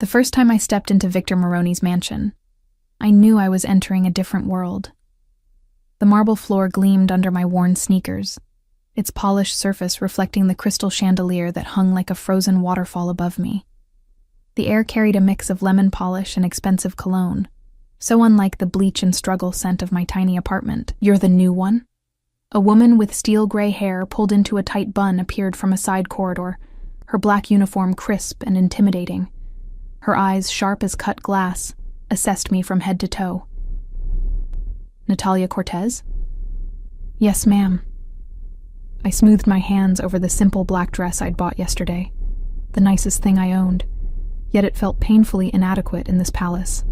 The first time I stepped into Victor Maroney's mansion, I knew I was entering a different world. The marble floor gleamed under my worn sneakers, its polished surface reflecting the crystal chandelier that hung like a frozen waterfall above me. The air carried a mix of lemon polish and expensive cologne, so unlike the bleach and struggle scent of my tiny apartment. "You're the new one?" A woman with steel gray hair pulled into a tight bun appeared from a side corridor, her black uniform crisp and intimidating. Her eyes, sharp as cut glass, assessed me from head to toe. "Natalia Cortez?" "Yes, ma'am." I smoothed my hands over the simple black dress I'd bought yesterday, the nicest thing I owned, yet it felt painfully inadequate in this palace.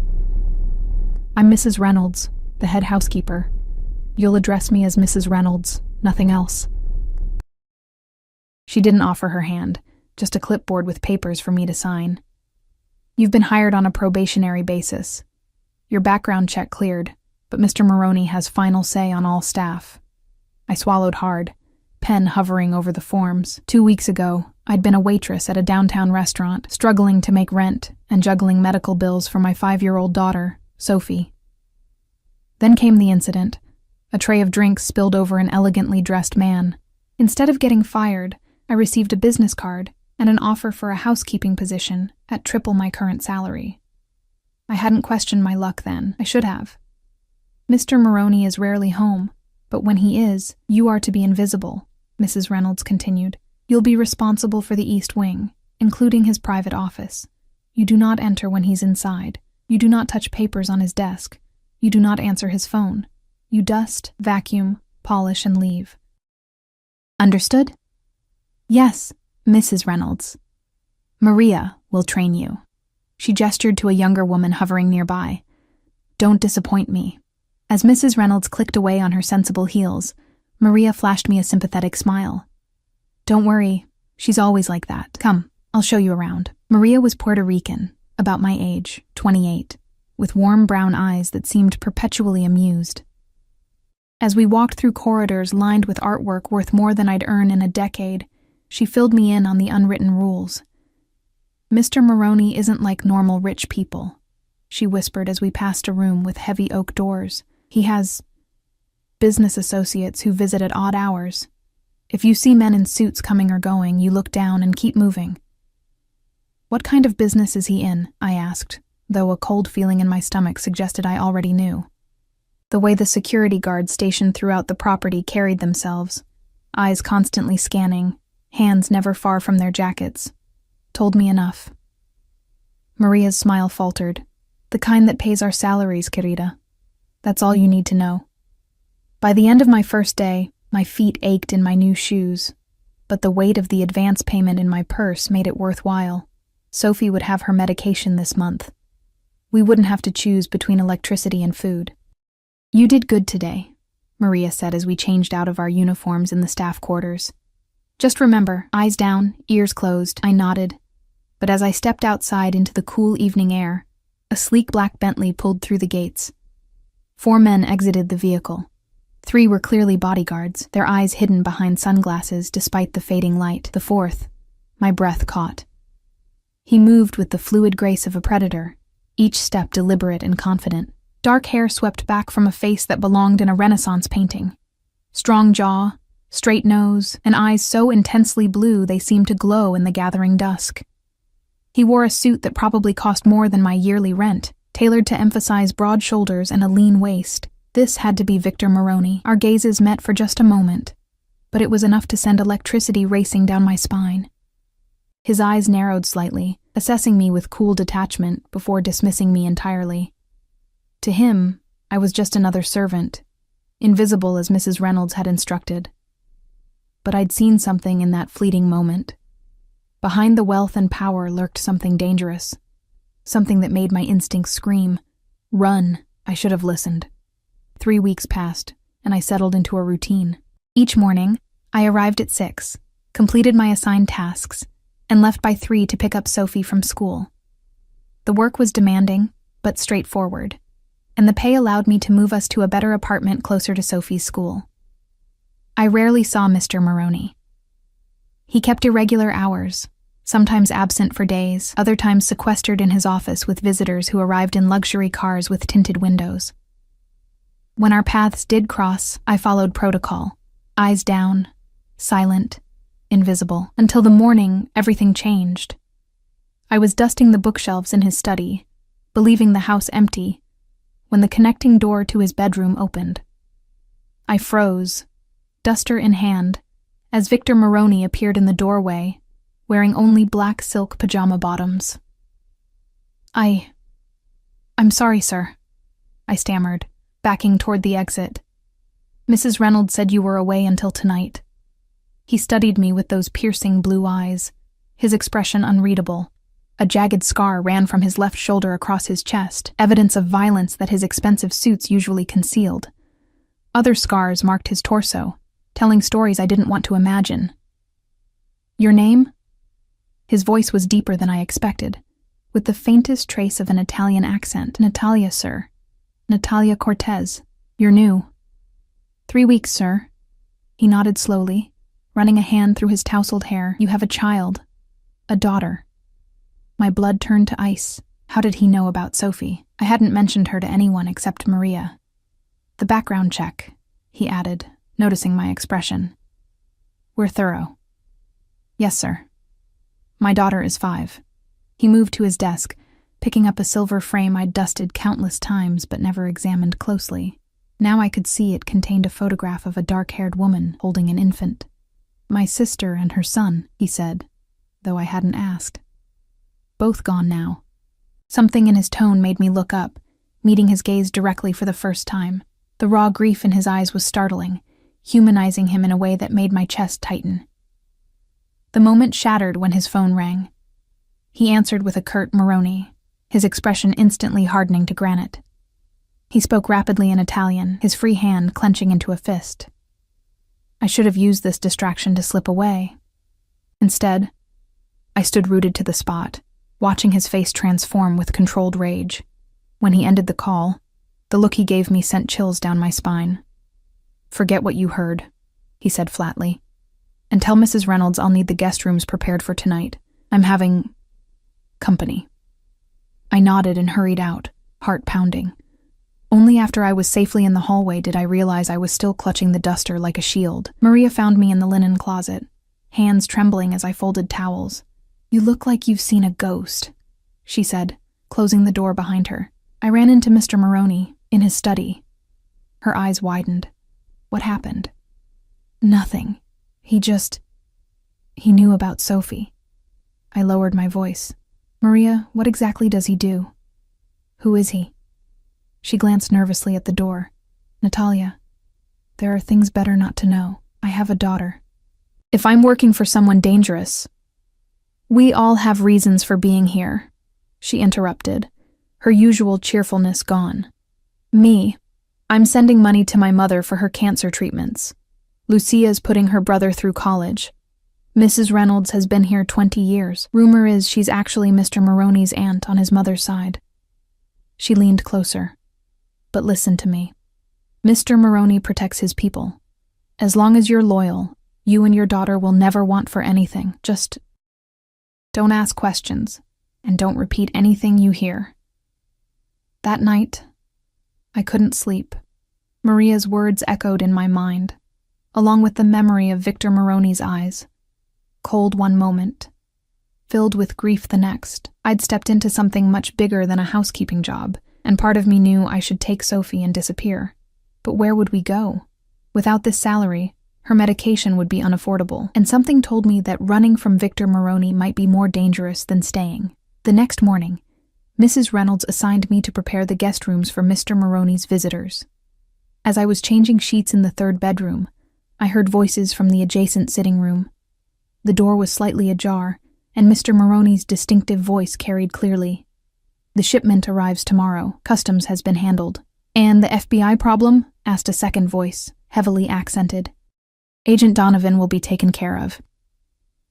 "I'm Mrs. Reynolds, the head housekeeper. You'll address me as Mrs. Reynolds, nothing else." She didn't offer her hand, just a clipboard with papers for me to sign. "You've been hired on a probationary basis. Your background check cleared, but Mr. Maroney has final say on all staff." I swallowed hard, pen hovering over the forms. 2 weeks ago, I'd been a waitress at a downtown restaurant, struggling to make rent and juggling medical bills for my 5-year-old daughter, Sophie. Then came the incident. A tray of drinks spilled over an elegantly dressed man. Instead of getting fired, I received a business card and an offer for a housekeeping position at triple my current salary. I hadn't questioned my luck then. I should have. "Mr. Maroney is rarely home, but when he is, you are to be invisible," Mrs. Reynolds continued. "You'll be responsible for the East Wing, including his private office. You do not enter when he's inside. You do not touch papers on his desk. You do not answer his phone. You dust, vacuum, polish, and leave." "Understood?" "Yes, Mrs. Reynolds. Maria will train you." She gestured to a younger woman hovering nearby. "Don't disappoint me." As Mrs. Reynolds clicked away on her sensible heels, Maria flashed me a sympathetic smile. "Don't worry, she's always like that. Come, I'll show you around." Maria was Puerto Rican, about my age, 28, with warm brown eyes that seemed perpetually amused. As we walked through corridors lined with artwork worth more than I'd earn in a decade, she filled me in on the unwritten rules. "Mr. Maroney isn't like normal rich people," she whispered as we passed a room with heavy oak doors. "He has business associates who visit at odd hours. If you see men in suits coming or going, you look down and keep moving." "What kind of business is he in?" I asked, though a cold feeling in my stomach suggested I already knew. The way the security guards stationed throughout the property carried themselves, eyes constantly scanning, hands never far from their jackets, told me enough. Maria's smile faltered. "The kind that pays our salaries, querida. That's all you need to know." By the end of my first day, my feet ached in my new shoes, but the weight of the advance payment in my purse made it worthwhile. Sophie would have her medication this month. We wouldn't have to choose between electricity and food. "You did good today," Maria said as we changed out of our uniforms in the staff quarters. "Just remember, eyes down, ears closed." I nodded, but as I stepped outside into the cool evening air, a sleek black Bentley pulled through the gates. 4 men exited the vehicle. 3 were clearly bodyguards, their eyes hidden behind sunglasses despite the fading light. The 4th, my breath caught. He moved with the fluid grace of a predator, each step deliberate and confident. Dark hair swept back from a face that belonged in a Renaissance painting. Strong jaw, straight nose, and eyes so intensely blue they seemed to glow in the gathering dusk. He wore a suit that probably cost more than my yearly rent, tailored to emphasize broad shoulders and a lean waist. This had to be Victor Maroney. Our gazes met for just a moment, but it was enough to send electricity racing down my spine. His eyes narrowed slightly, assessing me with cool detachment before dismissing me entirely. To him, I was just another servant, invisible as Mrs. Reynolds had instructed. But I'd seen something in that fleeting moment. Behind the wealth and power lurked something dangerous, something that made my instincts scream. Run, I should have listened. 3 weeks passed, and I settled into a routine. Each morning, I arrived at 6, completed my assigned tasks, and left by 3 to pick up Sophie from school. The work was demanding, but straightforward, and the pay allowed me to move us to a better apartment closer to Sophie's school. I rarely saw Mr. Maroney. He kept irregular hours, sometimes absent for days, other times sequestered in his office with visitors who arrived in luxury cars with tinted windows. When our paths did cross, I followed protocol, eyes down, silent, invisible, until the morning everything changed. I was dusting the bookshelves in his study, believing the house empty, when the connecting door to his bedroom opened. I froze, duster in hand, as Victor Maroney appeared in the doorway, wearing only black silk pajama bottoms. I'm sorry, sir, I stammered, backing toward the exit. Mrs. Reynolds said you were away until tonight. He studied me with those piercing blue eyes, his expression unreadable. A jagged scar ran from his left shoulder across his chest, evidence of violence that his expensive suits usually concealed. Other scars marked his torso, telling stories I didn't want to imagine. Your name? His voice was deeper than I expected, with the faintest trace of an Italian accent. Natalia, sir. Natalia Cortez. You're new. 3 weeks, sir. He nodded slowly, running a hand through his tousled hair. You have a child. A daughter. My blood turned to ice. How did he know about Sophie? I hadn't mentioned her to anyone except Maria. The background check, he added, noticing my expression. We're thorough. Yes, sir. My daughter is 5. He moved to his desk, picking up a silver frame I'd dusted countless times but never examined closely. Now I could see it contained a photograph of a dark-haired woman holding an infant. My sister and her son, he said, though I hadn't asked. Both gone now. Something in his tone made me look up, meeting his gaze directly for the first time. The raw grief in his eyes was startling, humanizing him in a way that made my chest tighten. The moment shattered when his phone rang. He answered with a curt Maroney, his expression instantly hardening to granite. He spoke rapidly in Italian, his free hand clenching into a fist. I should have used this distraction to slip away. Instead, I stood rooted to the spot, watching his face transform with controlled rage. When he ended the call, the look he gave me sent chills down my spine. Forget what you heard, he said flatly. And tell Mrs. Reynolds I'll need the guest rooms prepared for tonight. I'm having company. I nodded and hurried out, heart pounding. Only after I was safely in the hallway did I realize I was still clutching the duster like a shield. Maria found me in the linen closet, hands trembling as I folded towels. You look like you've seen a ghost, she said, closing the door behind her. I ran into Mr. Maroney, in his study. Her eyes widened. What happened? Nothing. He knew about Sophie. I lowered my voice. Maria, what exactly does he do? Who is he? She glanced nervously at the door. Natalia, there are things better not to know. I have a daughter. If I'm working for someone dangerous, we all have reasons for being here, she interrupted, her usual cheerfulness gone. Me, I'm sending money to my mother for her cancer treatments. Lucia's putting her brother through college. Mrs. Reynolds has been here 20 years. Rumor is she's actually Mr. Maroney's aunt on his mother's side. She leaned closer. But listen to me. Mr. Maroney protects his people. As long as you're loyal, you and your daughter will never want for anything. Just don't ask questions, and don't repeat anything you hear. That night, I couldn't sleep. Maria's words echoed in my mind, along with the memory of Victor Maroney's eyes. Cold one moment, filled with grief the next. I'd stepped into something much bigger than a housekeeping job, and part of me knew I should take Sophie and disappear. But where would we go? Without this salary, her medication would be unaffordable, and something told me that running from Victor Maroney might be more dangerous than staying. The next morning, Mrs. Reynolds assigned me to prepare the guest rooms for Mr. Maroney's visitors. As I was changing sheets in the 3rd bedroom, I heard voices from the adjacent sitting room. The door was slightly ajar, and Mr. Maroney's distinctive voice carried clearly. The shipment arrives tomorrow. Customs has been handled. And the FBI problem? Asked a second voice, heavily accented. Agent Donovan will be taken care of.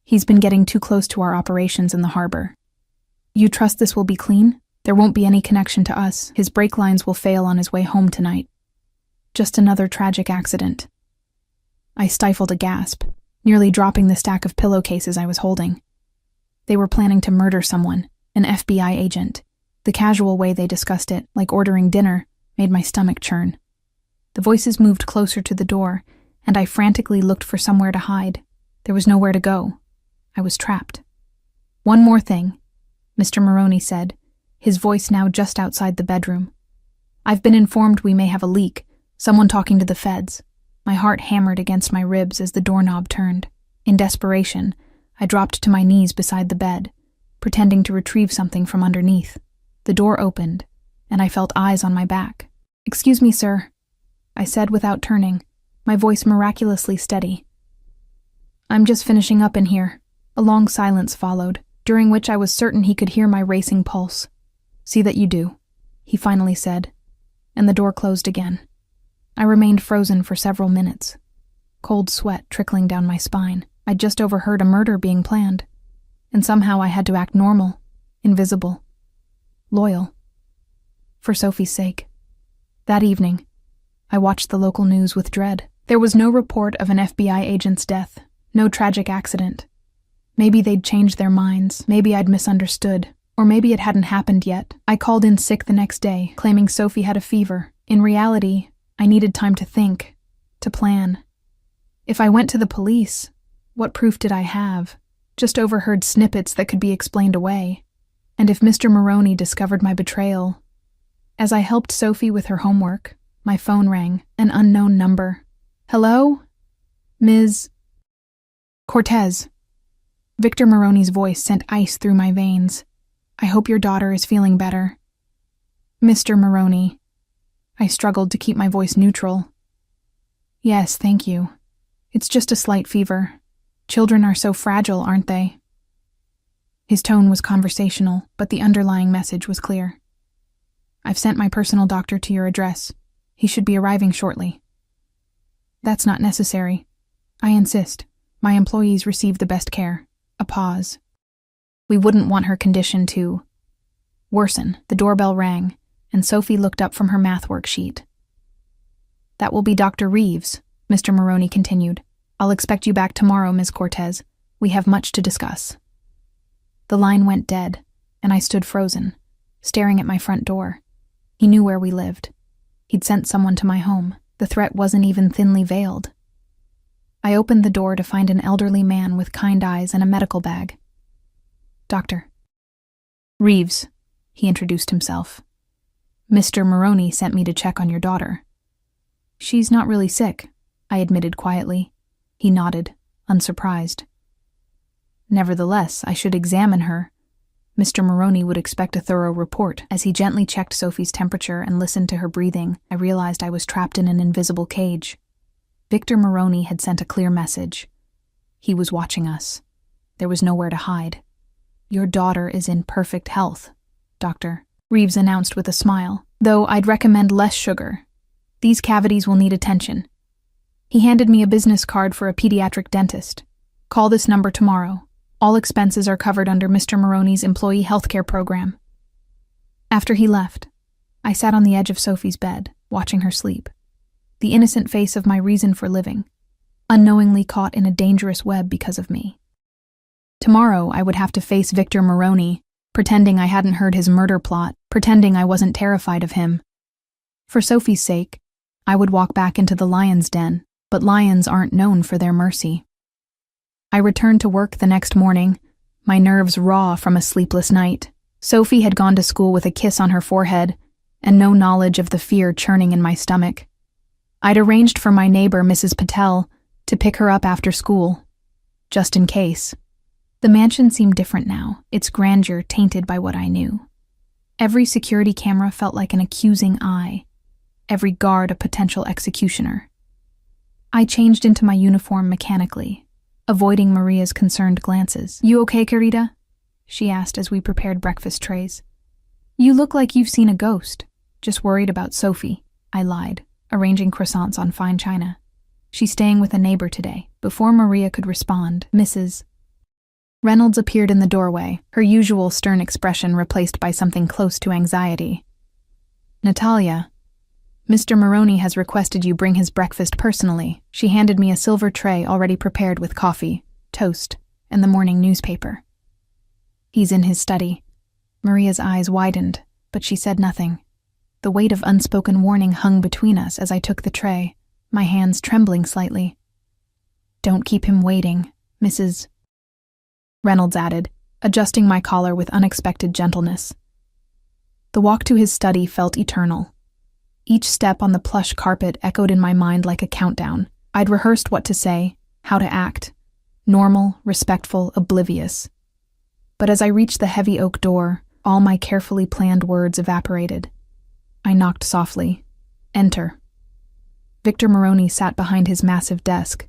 He's been getting too close to our operations in the harbor. You trust this will be clean? There won't be any connection to us. His brake lines will fail on his way home tonight. Just another tragic accident. I stifled a gasp, nearly dropping the stack of pillowcases I was holding. They were planning to murder someone, an FBI agent. The casual way they discussed it, like ordering dinner, made my stomach churn. The voices moved closer to the door, and I frantically looked for somewhere to hide. There was nowhere to go. I was trapped. "One more thing," Mr. Maroney said, his voice now just outside the bedroom. "I've been informed we may have a leak, someone talking to the feds." My heart hammered against my ribs as the doorknob turned. In desperation, I dropped to my knees beside the bed, pretending to retrieve something from underneath. The door opened, and I felt eyes on my back. "Excuse me, sir," I said without turning, my voice miraculously steady. "I'm just finishing up in here." A long silence followed, during which I was certain he could hear my racing pulse. "See that you do," he finally said, and the door closed again. I remained frozen for several minutes, cold sweat trickling down my spine. I'd just overheard a murder being planned, and somehow I had to act normal, invisible, loyal, for Sophie's sake. That evening, I watched the local news with dread. There was no report of an FBI agent's death, no tragic accident. Maybe they'd changed their minds, maybe I'd misunderstood, or maybe it hadn't happened yet. I called in sick the next day, claiming Sophie had a fever. In reality, I needed time to think, to plan. If I went to the police, what proof did I have? Just overheard snippets that could be explained away. And if Mr. Maroney discovered my betrayal... As I helped Sophie with her homework, my phone rang, an unknown number. "Hello? Ms. Cortez." Victor Maroney's voice sent ice through my veins. "I hope your daughter is feeling better." "Mr. Maroney." I struggled to keep my voice neutral. "Yes, thank you. It's just a slight fever. Children are so fragile, aren't they?" His tone was conversational, but the underlying message was clear. "I've sent my personal doctor to your address. He should be arriving shortly." "That's not necessary. I insist. My employees receive the best care." A pause. "We wouldn't want her condition to worsen." The doorbell rang, and Sophie looked up from her math worksheet. "That will be Dr. Reeves," Mr. Maroney continued. "I'll expect you back tomorrow, Ms. Cortez. We have much to discuss." The line went dead, and I stood frozen, staring at my front door. He knew where we lived. He'd sent someone to my home. The threat wasn't even thinly veiled. I opened the door to find an elderly man with kind eyes and a medical bag. "Dr. Reeves," he introduced himself. "Mr. Maroney sent me to check on your daughter." "She's not really sick," I admitted quietly. He nodded, unsurprised. "Nevertheless, I should examine her." Mr. Maroney would expect a thorough report. As he gently checked Sophie's temperature and listened to her breathing, I realized I was trapped in an invisible cage. Victor Maroney had sent a clear message. He was watching us. There was nowhere to hide. "Your daughter is in perfect health, Doctor," Reeves announced with a smile, "though I'd recommend less sugar. These cavities will need attention." He handed me a business card for a pediatric dentist. "Call this number tomorrow. All expenses are covered under Mr. Maroney's employee healthcare program." After he left, I sat on the edge of Sophie's bed, watching her sleep. The innocent face of my reason for living, unknowingly caught in a dangerous web because of me. Tomorrow I would have to face Victor Maroney, pretending I hadn't heard his murder plot, pretending I wasn't terrified of him. For Sophie's sake, I would walk back into the lion's den, but lions aren't known for their mercy. I returned to work the next morning, my nerves raw from a sleepless night. Sophie had gone to school with a kiss on her forehead, and no knowledge of the fear churning in my stomach. I'd arranged for my neighbor, Mrs. Patel, to pick her up after school, just in case. The mansion seemed different now, its grandeur tainted by what I knew. Every security camera felt like an accusing eye, every guard a potential executioner. I changed into my uniform mechanically, avoiding Maria's concerned glances. "You okay, Querida?" she asked as we prepared breakfast trays. "You look like you've seen a ghost." "Just worried about Sophie," I lied, arranging croissants on fine china. "She's staying with a neighbor today." Before Maria could respond, Mrs. Reynolds appeared in the doorway, her usual stern expression replaced by something close to anxiety. "Natalia, Mr. Maroney has requested you bring his breakfast personally." She handed me a silver tray already prepared with coffee, toast, and the morning newspaper. He's in his study. Maria's eyes widened, but she said nothing. The weight of unspoken warning hung between us as I took the tray, my hands trembling slightly. "Don't keep him waiting, Mrs. Reynolds added, adjusting my collar with unexpected gentleness. The walk to his study felt eternal. Each step on the plush carpet echoed in my mind like a countdown. I'd rehearsed what to say, how to act. Normal, respectful, oblivious. But as I reached the heavy oak door, all my carefully planned words evaporated. I knocked softly. Enter. Victor Moroni sat behind his massive desk,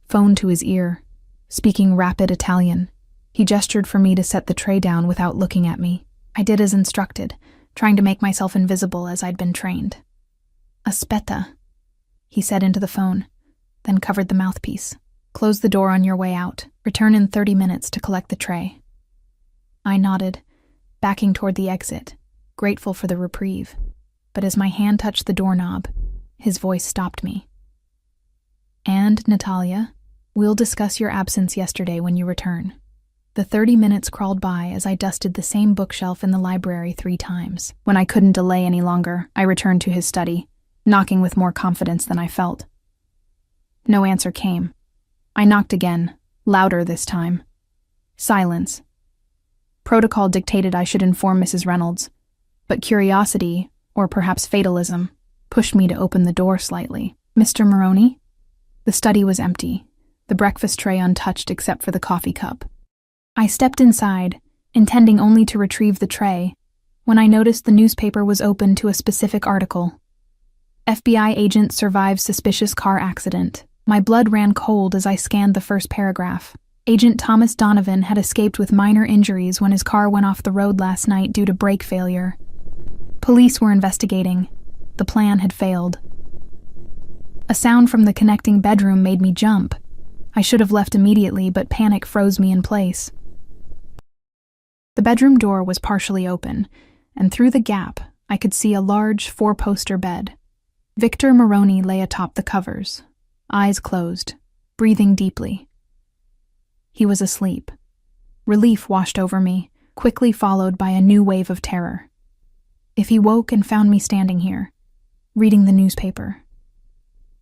phone to his ear, speaking rapid Italian. He gestured for me to set the tray down without looking at me. I did as instructed, trying to make myself invisible as I'd been trained. "Aspetta," he said into the phone, then covered the mouthpiece. "Close the door on your way out. Return in 30 minutes to collect the tray." I nodded, backing toward the exit, grateful for the reprieve. But as my hand touched the doorknob, his voice stopped me. "And, Natalia, we'll discuss your absence yesterday when you return." The 30 minutes crawled by as I dusted the same bookshelf in the library 3 times. When I couldn't delay any longer, I returned to his study, knocking with more confidence than I felt. No answer came. I knocked again, louder this time. Silence. Protocol dictated I should inform Mrs. Reynolds, but curiosity, or perhaps fatalism, pushed me to open the door slightly. "Mr. Moroni?" The study was empty, the breakfast tray untouched except for the coffee cup. I stepped inside, intending only to retrieve the tray, when I noticed the newspaper was open to a specific article. FBI agent survives suspicious car accident. My blood ran cold as I scanned the first paragraph. Agent Thomas Donovan had escaped with minor injuries when his car went off the road last night due to brake failure. Police were investigating. The plan had failed. A sound from the connecting bedroom made me jump. I should have left immediately, but panic froze me in place. The bedroom door was partially open, and through the gap, I could see a large 4-poster bed. Victor Moroni lay atop the covers, eyes closed, breathing deeply. He was asleep. Relief washed over me, quickly followed by a new wave of terror. If he woke and found me standing here, reading the newspaper.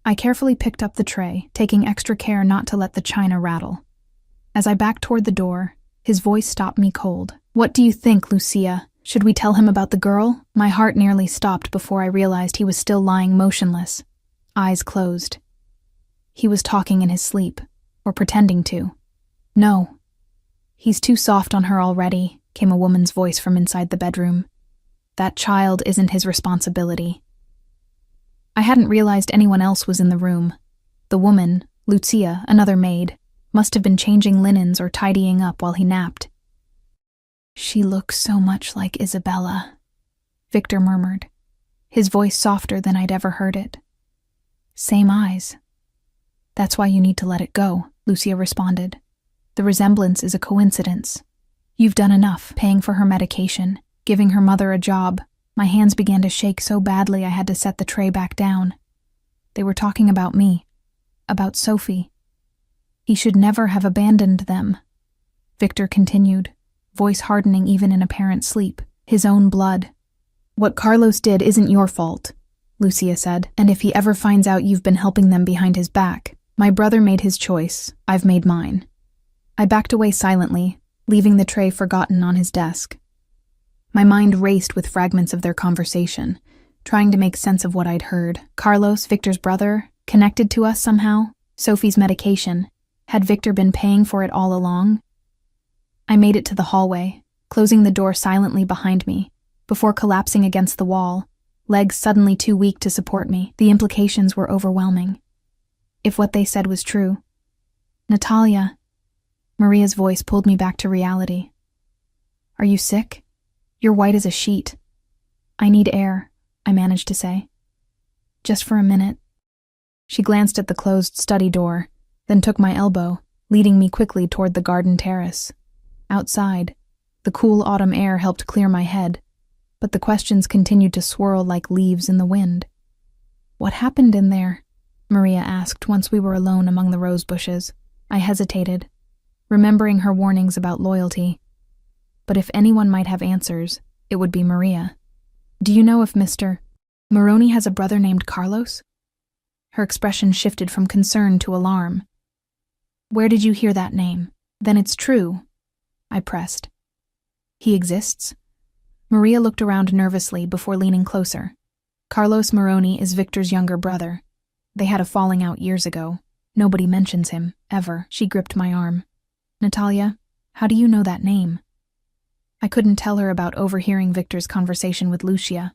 I carefully picked up the tray, taking extra care not to let the china rattle. As I backed toward the door, his voice stopped me cold. "What do you think, Lucia? Should we tell him about the girl?" My heart nearly stopped before I realized he was still lying motionless, eyes closed. He was talking in his sleep, or pretending to. "No. He's too soft on her already," came a woman's voice from inside the bedroom. "That child isn't his responsibility." I hadn't realized anyone else was in the room. The woman, Lucia, another maid, must have been changing linens or tidying up while he napped. "She looks so much like Isabella," Victor murmured, his voice softer than I'd ever heard it. "Same eyes." "That's why you need to let it go," Lucia responded. "The resemblance is a coincidence. You've done enough, paying for her medication, giving her mother a job." My hands began to shake so badly I had to set the tray back down. They were talking about me, about Sophie. He should never have abandoned them. Victor continued, voice hardening even in apparent sleep. "His own blood. What Carlos did isn't your fault," Lucia said, "and if he ever finds out you've been helping them behind his back, my brother made his choice, I've made mine." I backed away silently, leaving the tray forgotten on his desk. My mind raced with fragments of their conversation, trying to make sense of what I'd heard. Carlos, Victor's brother, connected to us somehow. Sophie's medication. Had Victor been paying for it all along? I made it to the hallway, closing the door silently behind me, before collapsing against the wall, legs suddenly too weak to support me. The implications were overwhelming. If what they said was true. "Natalia," Maria's voice pulled me back to reality. "Are you sick? You're white as a sheet." "I need air," I managed to say. "Just for a minute." She glanced at the closed study door, then took my elbow, leading me quickly toward the garden terrace. Outside, the cool autumn air helped clear my head, but the questions continued to swirl like leaves in the wind. "What happened in there?" Maria asked once we were alone among the rose bushes. I hesitated, remembering her warnings about loyalty. but if anyone might have answers, it would be Maria. Do you know if Mr. Maroney has a brother named Carlos? Her expression shifted from concern to alarm. Where did you hear that name? Then it's true, I pressed. He exists? Maria looked around nervously before leaning closer. Carlos Maroney is Victor's younger brother. They had a falling out years ago. Nobody mentions him, ever. She gripped my arm. Natalia, how do you know that name? I couldn't tell her about overhearing Victor's conversation with Lucia.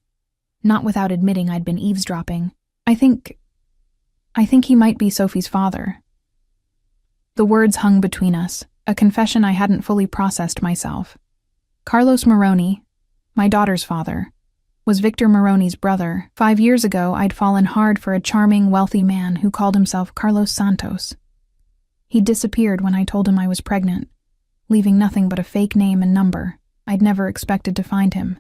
Not without admitting I'd been eavesdropping. I think he might be Sophie's father. The words hung between us, a confession I hadn't fully processed myself. Carlos Maroney, my daughter's father, was Victor Maroney's brother. 5 years ago, I'd fallen hard for a charming, wealthy man who called himself Carlos Santos. He'd disappeared when I told him I was pregnant, leaving nothing but a fake name and number. I'd never expected to find him.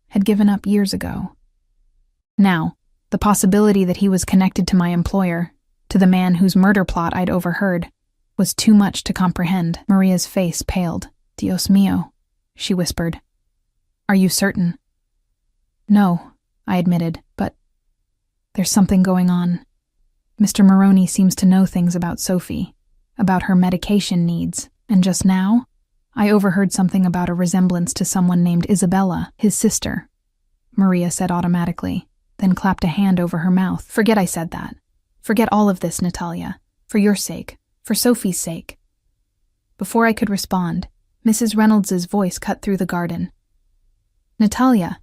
Had given up years ago. Now, the possibility that he was connected to my employer, to the man whose murder plot I'd overheard, was too much to comprehend. Maria's face paled. Dios mío, she whispered. Are you certain? No, I admitted, but there's something going on. Mr. Maroney seems to know things about Sophie, about her medication needs, and just now, I overheard something about a resemblance to someone named Isabella, his sister. Maria said automatically, then clapped a hand over her mouth. Forget I said that. Forget all of this, Natalia. For your sake. For Sophie's sake. Before I could respond, Mrs. Reynolds's voice cut through the garden. Natalia,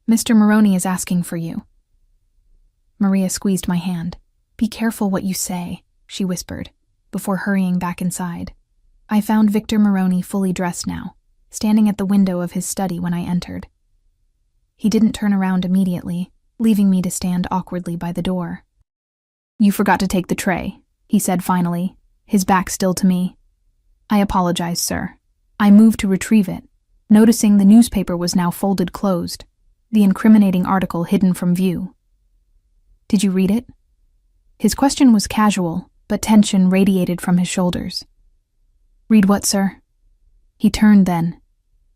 Mr. Maroney is asking for you. Maria squeezed my hand. Be careful what you say, she whispered, before hurrying back inside. I found Victor Maroney fully dressed now, standing at the window of his study when I entered. He didn't turn around immediately, leaving me to stand awkwardly by the door. You forgot to take the tray, he said finally, his back still to me. I apologize, sir. I moved to retrieve it, noticing the newspaper was now folded closed, the incriminating article hidden from view. Did you read it? His question was casual, but tension radiated from his shoulders. Read what, sir? He turned then,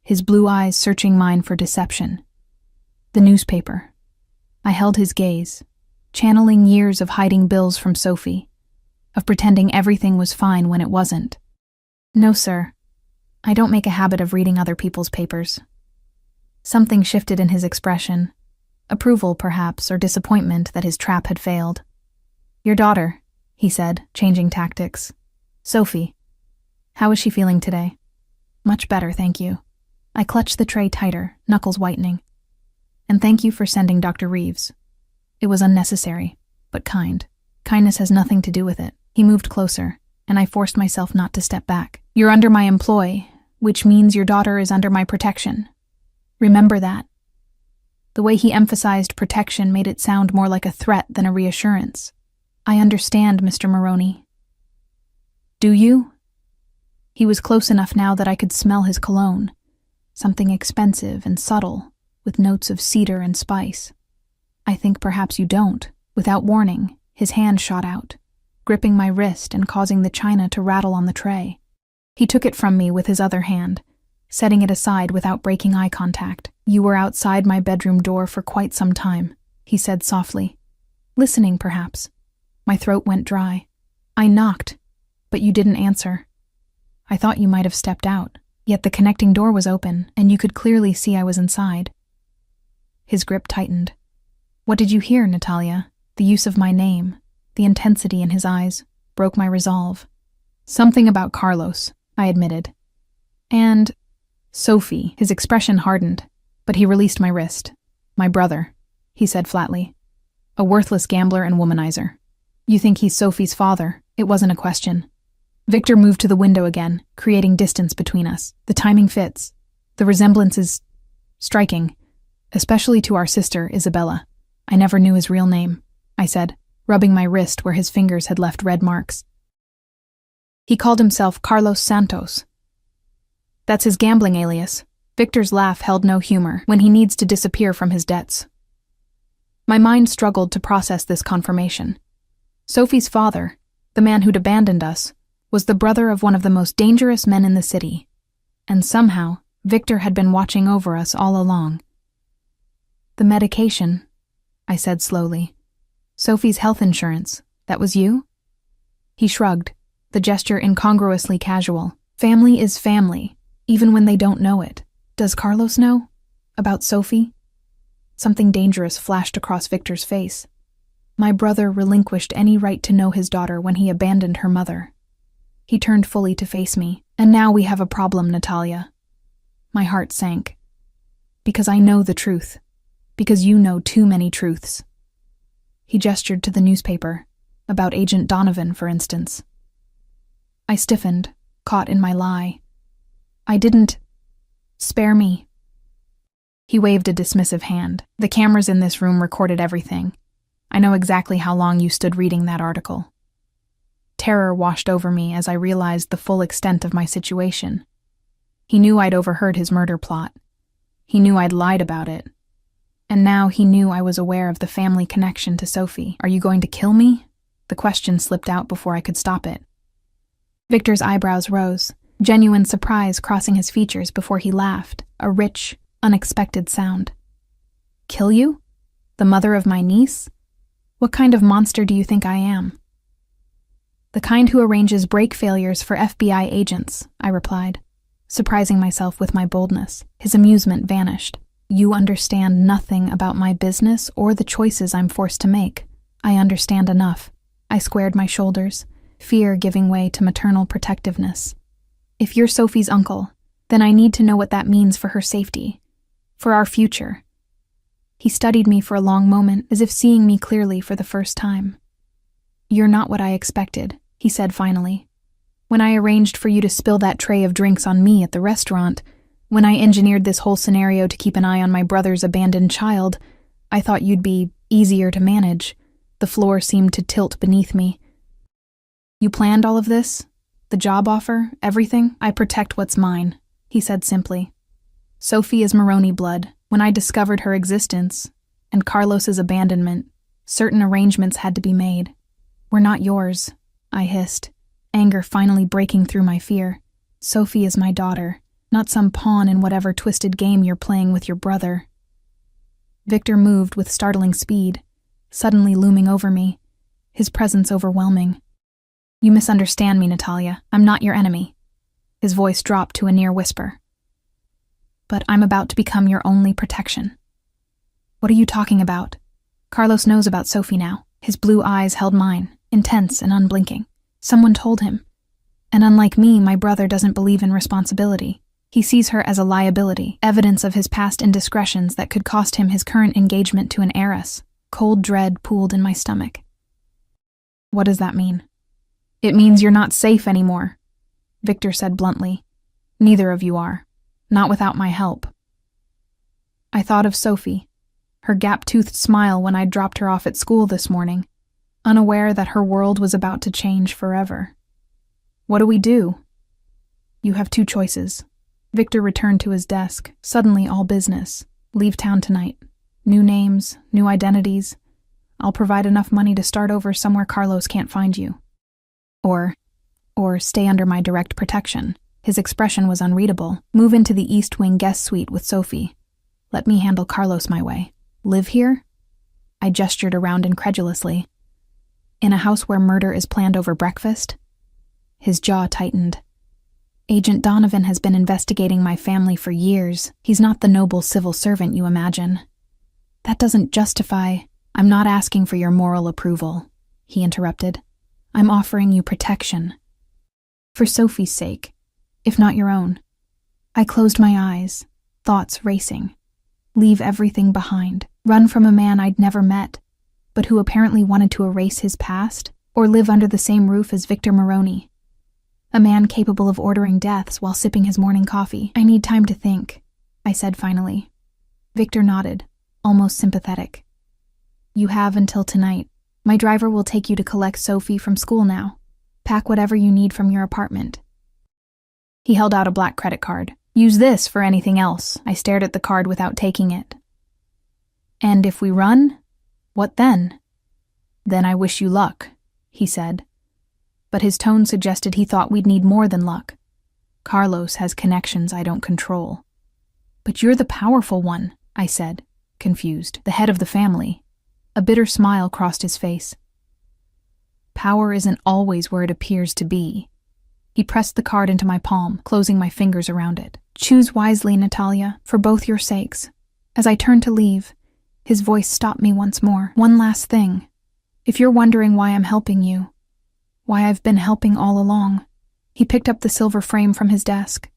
his blue eyes searching mine for deception. The newspaper. I held his gaze, channeling years of hiding bills from Sophie, of pretending everything was fine when it wasn't. No, sir. I don't make a habit of reading other people's papers. Something shifted in his expression. Approval, perhaps, or disappointment that his trap had failed. Your daughter, he said, changing tactics. Sophie. How is she feeling today? Much better, thank you. I clutched the tray tighter, knuckles whitening. And thank you for sending Dr. Reeves. It was unnecessary, but kind. Kindness has nothing to do with it. He moved closer, and I forced myself not to step back. You're under my employ, which means your daughter is under my protection. Remember that. The way he emphasized protection made it sound more like a threat than a reassurance. I understand, Mr. Maroney. Do you? He was close enough now that I could smell his cologne, something expensive and subtle, with notes of cedar and spice. I think perhaps you don't. Without warning, his hand shot out, gripping my wrist and causing the china to rattle on the tray. He took it from me with his other hand, setting it aside without breaking eye contact. You were outside my bedroom door for quite some time, he said softly. Listening, perhaps. My throat went dry. I knocked, but you didn't answer. I thought you might have stepped out, yet the connecting door was open, and you could clearly see I was inside. His grip tightened. What did you hear, Natalia? The use of my name, the intensity in his eyes, broke my resolve. Something about Carlos, I admitted. And Sophie. His expression hardened, but he released my wrist. My brother, he said flatly. A worthless gambler and womanizer. You think he's Sophie's father? It wasn't a question. Victor moved to the window again, creating distance between us. The timing fits. The resemblance is striking, especially to our sister, Isabella. I never knew his real name, I said, rubbing my wrist where his fingers had left red marks. He called himself Carlos Santos. That's his gambling alias. Victor's laugh held no humor when he needs to disappear from his debts. My mind struggled to process this confirmation. Sophie's father, the man who'd abandoned us, was the brother of one of the most dangerous men in the city. And somehow, Victor had been watching over us all along. The medication, I said slowly. Sophie's health insurance, that was you? He shrugged, the gesture incongruously casual. Family is family, even when they don't know it. Does Carlos know? About Sophie? Something dangerous flashed across Victor's face. My brother relinquished any right to know his daughter when he abandoned her mother. He turned fully to face me. And now we have a problem, Natalia. My heart sank. Because I know the truth. Because you know too many truths. He gestured to the newspaper, about Agent Donovan, for instance. I stiffened, caught in my lie. I didn't. Spare me. He waved a dismissive hand. The cameras in this room recorded everything. I know exactly how long you stood reading that article. Terror washed over me as I realized the full extent of my situation. He knew I'd overheard his murder plot. He knew I'd lied about it. And now he knew I was aware of the family connection to Sophie. Are you going to kill me? The question slipped out before I could stop it. Victor's eyebrows rose, genuine surprise crossing his features before he laughed, a rich, unexpected sound. Kill you? The mother of my niece? What kind of monster do you think I am? The kind who arranges brake failures for FBI agents, I replied, surprising myself with my boldness. His amusement vanished. You understand nothing about my business or the choices I'm forced to make. I understand enough. I squared my shoulders, fear giving way to maternal protectiveness. If you're Sophie's uncle, then I need to know what that means for her safety, for our future. He studied me for a long moment, as if seeing me clearly for the first time. You're not what I expected, he said finally. When I arranged for you to spill that tray of drinks on me at the restaurant, when I engineered this whole scenario to keep an eye on my brother's abandoned child, I thought you'd be easier to manage. The floor seemed to tilt beneath me. You planned all of this? The job offer? Everything? I protect what's mine, he said simply. Sophie is Maroney blood. When I discovered her existence, and Carlos's abandonment, certain arrangements had to be made. We're not yours, I hissed, anger finally breaking through my fear. Sophie is my daughter, not some pawn in whatever twisted game you're playing with your brother. Victor moved with startling speed, suddenly looming over me, his presence overwhelming. You misunderstand me, Natalia. I'm not your enemy. His voice dropped to a near whisper. But I'm about to become your only protection. What are you talking about? Carlos knows about Sophie now. His blue eyes held mine, intense and unblinking. Someone told him. And unlike me, my brother doesn't believe in responsibility. He sees her as a liability, evidence of his past indiscretions that could cost him his current engagement to an heiress. Cold dread pooled in my stomach. What does that mean? It means you're not safe anymore, Victor said bluntly. Neither of you are. Not without my help. I thought of Sophie, her gap-toothed smile when I dropped her off at school this morning, unaware that her world was about to change forever. What do we do? You have two choices. Victor returned to his desk, suddenly all business. Leave town tonight. New names, new identities. I'll provide enough money to start over somewhere Carlos can't find you. Or stay under my direct protection. His expression was unreadable. Move into the East Wing guest suite with Sophie. Let me handle Carlos my way. Live here? I gestured around incredulously. In a house where murder is planned over breakfast? His jaw tightened. Agent Donovan has been investigating my family for years. He's not the noble civil servant you imagine. That doesn't justify... I'm not asking for your moral approval, he interrupted. I'm offering you protection. For Sophie's sake, if not your own. I closed my eyes, thoughts racing. Leave everything behind. Run from a man I'd never met, but who apparently wanted to erase his past, or live under the same roof as Victor Maroney. A man capable of ordering deaths while sipping his morning coffee. I need time to think, I said finally. Victor nodded, almost sympathetic. You have until tonight. My driver will take you to collect Sophie from school now. Pack whatever you need from your apartment. He held out a black credit card. Use this for anything else. I stared at the card without taking it. And if we run? What then? Then I wish you luck, he said. But his tone suggested he thought we'd need more than luck. Carlos has connections I don't control. But you're the powerful one, I said, confused. The head of the family. A bitter smile crossed his face. Power isn't always where it appears to be. He pressed the card into my palm, closing my fingers around it. Choose wisely, Natalia, for both your sakes. As I turned to leave, his voice stopped me once more. One last thing. If you're wondering why I'm helping you, why I've been helping all along. He picked up the silver frame from his desk,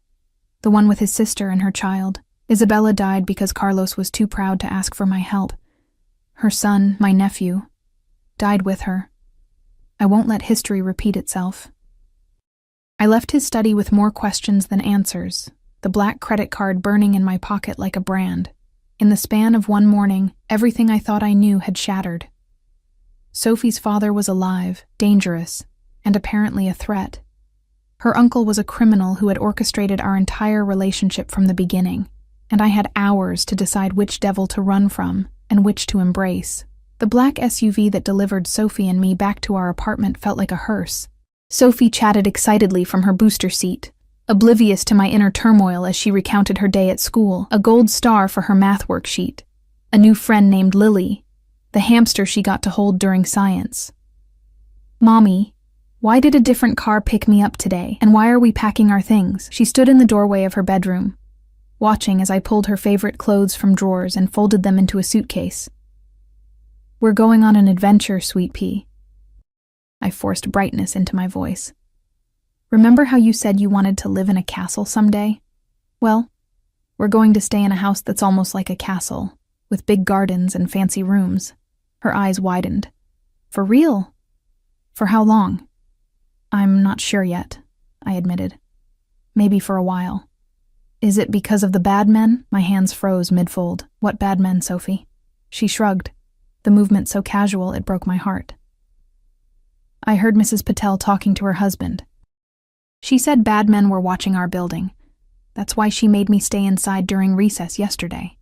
the one with his sister and her child. Isabella died because Carlos was too proud to ask for my help. Her son, my nephew, died with her. I won't let history repeat itself. I left his study with more questions than answers, the black credit card burning in my pocket like a brand. In the span of one morning, everything I thought I knew had shattered. Sophie's father was alive, dangerous, and apparently a threat. Her uncle was a criminal who had orchestrated our entire relationship from the beginning, and I had hours to decide which devil to run from and which to embrace. The black SUV that delivered Sophie and me back to our apartment felt like a hearse. Sophie chatted excitedly from her booster seat, oblivious to my inner turmoil as she recounted her day at school, a gold star for her math worksheet, a new friend named Lily, the hamster she got to hold during science. Mommy, why did a different car pick me up today, and why are we packing our things? She stood in the doorway of her bedroom, watching as I pulled her favorite clothes from drawers and folded them into a suitcase. We're going on an adventure, sweet pea. I forced brightness into my voice. Remember how you said you wanted to live in a castle someday? Well, we're going to stay in a house that's almost like a castle, with big gardens and fancy rooms. Her eyes widened. For real? For how long? I'm not sure yet, I admitted. Maybe for a while. Is it because of the bad men? My hands froze mid-fold. What bad men, Sophie? She shrugged, the movement so casual it broke my heart. I heard Mrs. Patel talking to her husband. She said bad men were watching our building. That's why she made me stay inside during recess yesterday.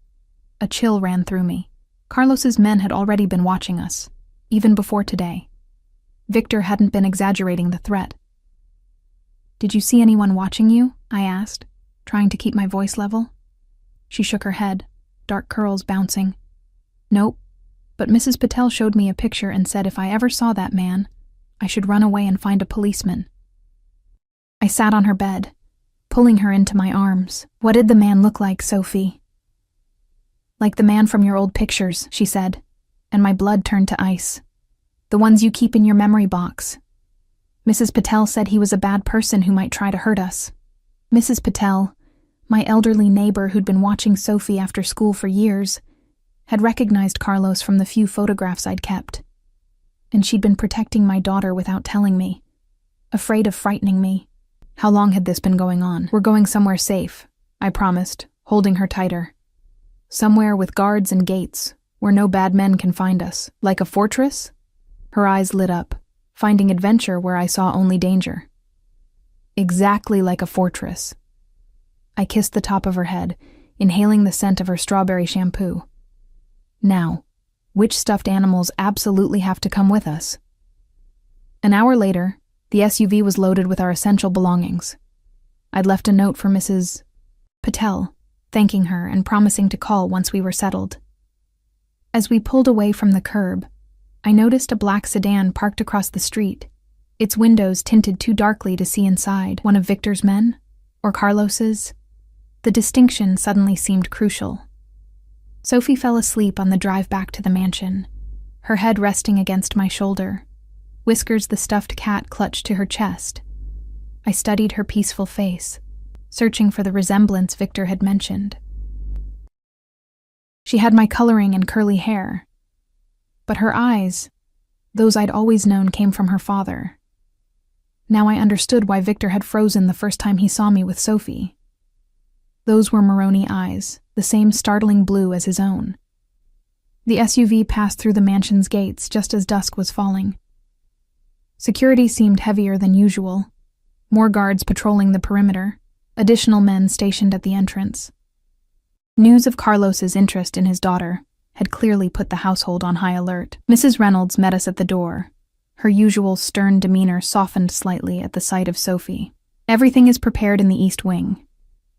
A chill ran through me. Carlos's men had already been watching us, even before today. Victor hadn't been exaggerating the threat. Did you see anyone watching you? I asked, trying to keep my voice level. She shook her head, dark curls bouncing. Nope, but Mrs. Patel showed me a picture and said if I ever saw that man, I should run away and find a policeman. I sat on her bed, pulling her into my arms. What did the man look like, Sophie? Like the man from your old pictures, she said, and my blood turned to ice. The ones you keep in your memory box. Mrs. Patel said he was a bad person who might try to hurt us. Mrs. Patel, my elderly neighbor who'd been watching Sophie after school for years, had recognized Carlos from the few photographs I'd kept. And she'd been protecting my daughter without telling me, afraid of frightening me. How long had this been going on? We're going somewhere safe, I promised, holding her tighter. Somewhere with guards and gates, where no bad men can find us. Like a fortress? Her eyes lit up, finding adventure where I saw only danger. Exactly like a fortress. I kissed the top of her head, inhaling the scent of her strawberry shampoo. Now, which stuffed animals absolutely have to come with us? An hour later, the SUV was loaded with our essential belongings. I'd left a note for Mrs. Patel, thanking her and promising to call once we were settled. As we pulled away from the curb, I noticed a black sedan parked across the street, its windows tinted too darkly to see inside. One of Victor's men? Or Carlos's? The distinction suddenly seemed crucial. Sophie fell asleep on the drive back to the mansion, her head resting against my shoulder, Whiskers the stuffed cat clutched to her chest. I studied her peaceful face, searching for the resemblance Victor had mentioned. She had my coloring and curly hair, but her eyes, those I'd always known, came from her father. Now I understood why Victor had frozen the first time he saw me with Sophie. Those were Moroni eyes, the same startling blue as his own. The SUV passed through the mansion's gates just as dusk was falling. Security seemed heavier than usual, more guards patrolling the perimeter, additional men stationed at the entrance. News of Carlos's interest in his daughter had clearly put the household on high alert. Mrs. Reynolds met us at the door. Her usual stern demeanor softened slightly at the sight of Sophie. "Everything is prepared in the East Wing,"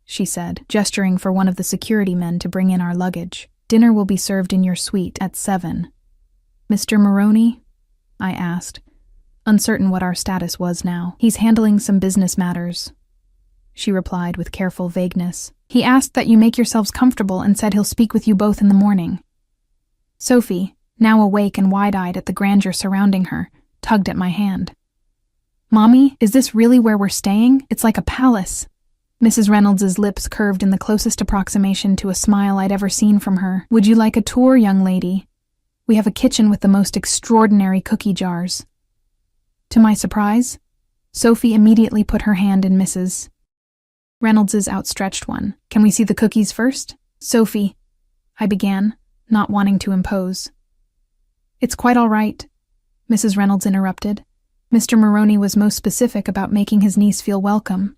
she said, gesturing for one of the security men to bring in our luggage. Dinner will be served in your suite at 7. Mr. Maroney? I asked, uncertain what our status was now. He's handling some business matters, she replied with careful vagueness. He asked that you make yourselves comfortable and said he'll speak with you both in the morning. Sophie, now awake and wide-eyed at the grandeur surrounding her, tugged at my hand. Mommy, is this really where we're staying? It's like a palace. Mrs. Reynolds's lips curved in the closest approximation to a smile I'd ever seen from her. Would you like a tour, young lady? We have a kitchen with the most extraordinary cookie jars. To my surprise, Sophie immediately put her hand in Mrs. Reynolds's outstretched one. Can we see the cookies first? Sophie, I began, not wanting to impose. It's quite all right, Mrs. Reynolds interrupted. Mr. Maroney was most specific about making his niece feel welcome.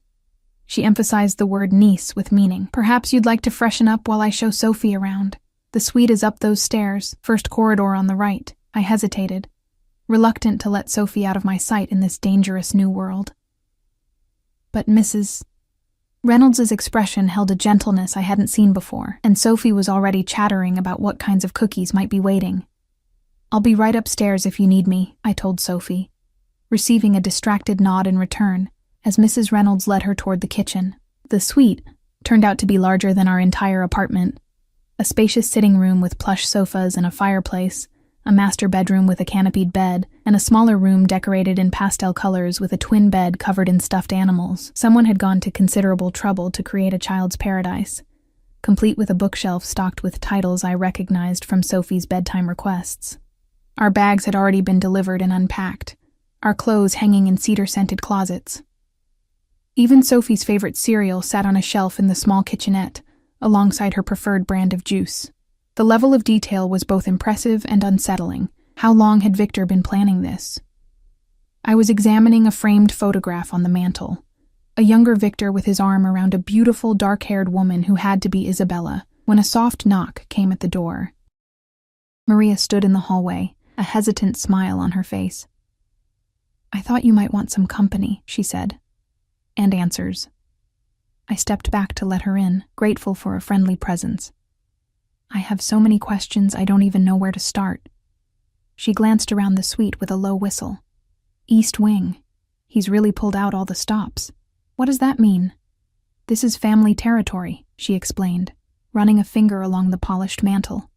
She emphasized the word niece with meaning. Perhaps you'd like to freshen up while I show Sophie around. The suite is up those stairs, first corridor on the right. I hesitated, reluctant to let Sophie out of my sight in this dangerous new world. But Mrs. Reynolds's expression held a gentleness I hadn't seen before, and Sophie was already chattering about what kinds of cookies might be waiting. I'll be right upstairs if you need me, I told Sophie, receiving a distracted nod in return as Mrs. Reynolds led her toward the kitchen. The suite turned out to be larger than our entire apartment. A spacious sitting room with plush sofas and a fireplace, a master bedroom with a canopied bed, and a smaller room decorated in pastel colors with a twin bed covered in stuffed animals. Someone had gone to considerable trouble to create a child's paradise, complete with a bookshelf stocked with titles I recognized from Sophie's bedtime requests. Our bags had already been delivered and unpacked, our clothes hanging in cedar-scented closets. Even Sophie's favorite cereal sat on a shelf in the small kitchenette, alongside her preferred brand of juice. The level of detail was both impressive and unsettling. How long had Victor been planning this? I was examining a framed photograph on the mantel, a younger Victor with his arm around a beautiful dark-haired woman who had to be Isabella, when a soft knock came at the door. Maria stood in the hallway, a hesitant smile on her face. I thought you might want some company, she said. And answers. I stepped back to let her in, grateful for a friendly presence. I have so many questions I don't even know where to start. She glanced around the suite with a low whistle. East Wing. He's really pulled out all the stops. What does that mean? This is family territory, she explained, running a finger along the polished mantel.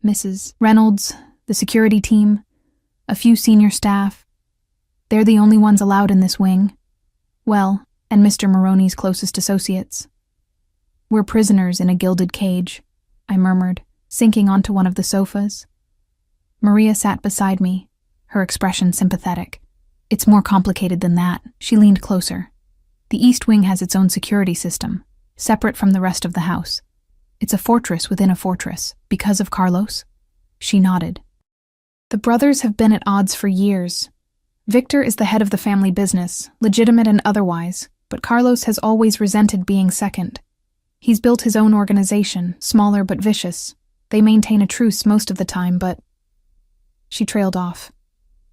Mrs. Reynolds, the security team, a few senior staff. They're the only ones allowed in this wing. Well, and Mr. Maroney's closest associates. We're prisoners in a gilded cage, I murmured, sinking onto one of the sofas. Maria sat beside me, her expression sympathetic. It's more complicated than that. She leaned closer. The East Wing has its own security system, separate from the rest of the house. It's a fortress within a fortress, because of Carlos. She nodded. The brothers have been at odds for years. Victor is the head of the family business, legitimate and otherwise, but Carlos has always resented being second. He's built his own organization, smaller but vicious. They maintain a truce most of the time, but... She trailed off.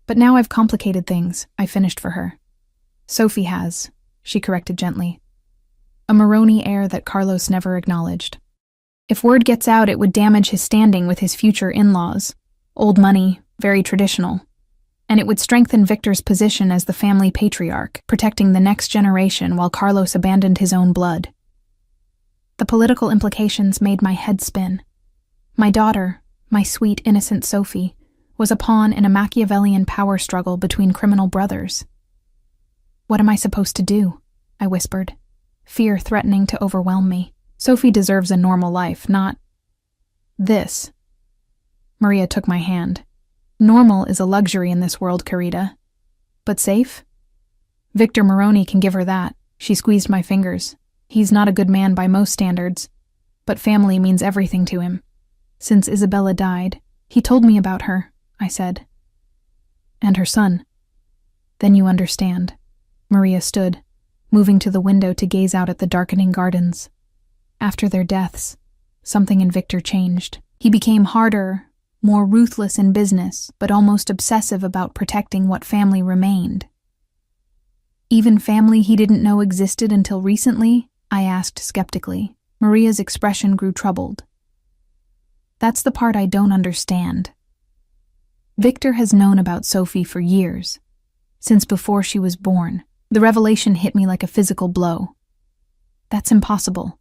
But now I've complicated things, I finished for her. Sophie has, she corrected gently. A Maroney heir that Carlos never acknowledged. If word gets out, it would damage his standing with his future in-laws. Old money, very traditional. And it would strengthen Victor's position as the family patriarch, protecting the next generation while Carlos abandoned his own blood. The political implications made my head spin. My daughter, my sweet, innocent Sophie, was a pawn in a Machiavellian power struggle between criminal brothers. What am I supposed to do? I whispered, fear threatening to overwhelm me. Sophie deserves a normal life, not this. Maria took my hand. Normal is a luxury in this world, Carita. But safe? Victor Maroney can give her that. She squeezed my fingers. He's not a good man by most standards, but family means everything to him. Since Isabella died, he told me about her, I said. And her son. Then you understand. Maria stood, moving to the window to gaze out at the darkening gardens. After their deaths, something in Victor changed. He became harder, more ruthless in business, but almost obsessive about protecting what family remained. Even family he didn't know existed until recently, I asked skeptically. Maria's expression grew troubled. That's the part I don't understand. Victor has known about Sophie for years, since before she was born. The revelation hit me like a physical blow. That's impossible.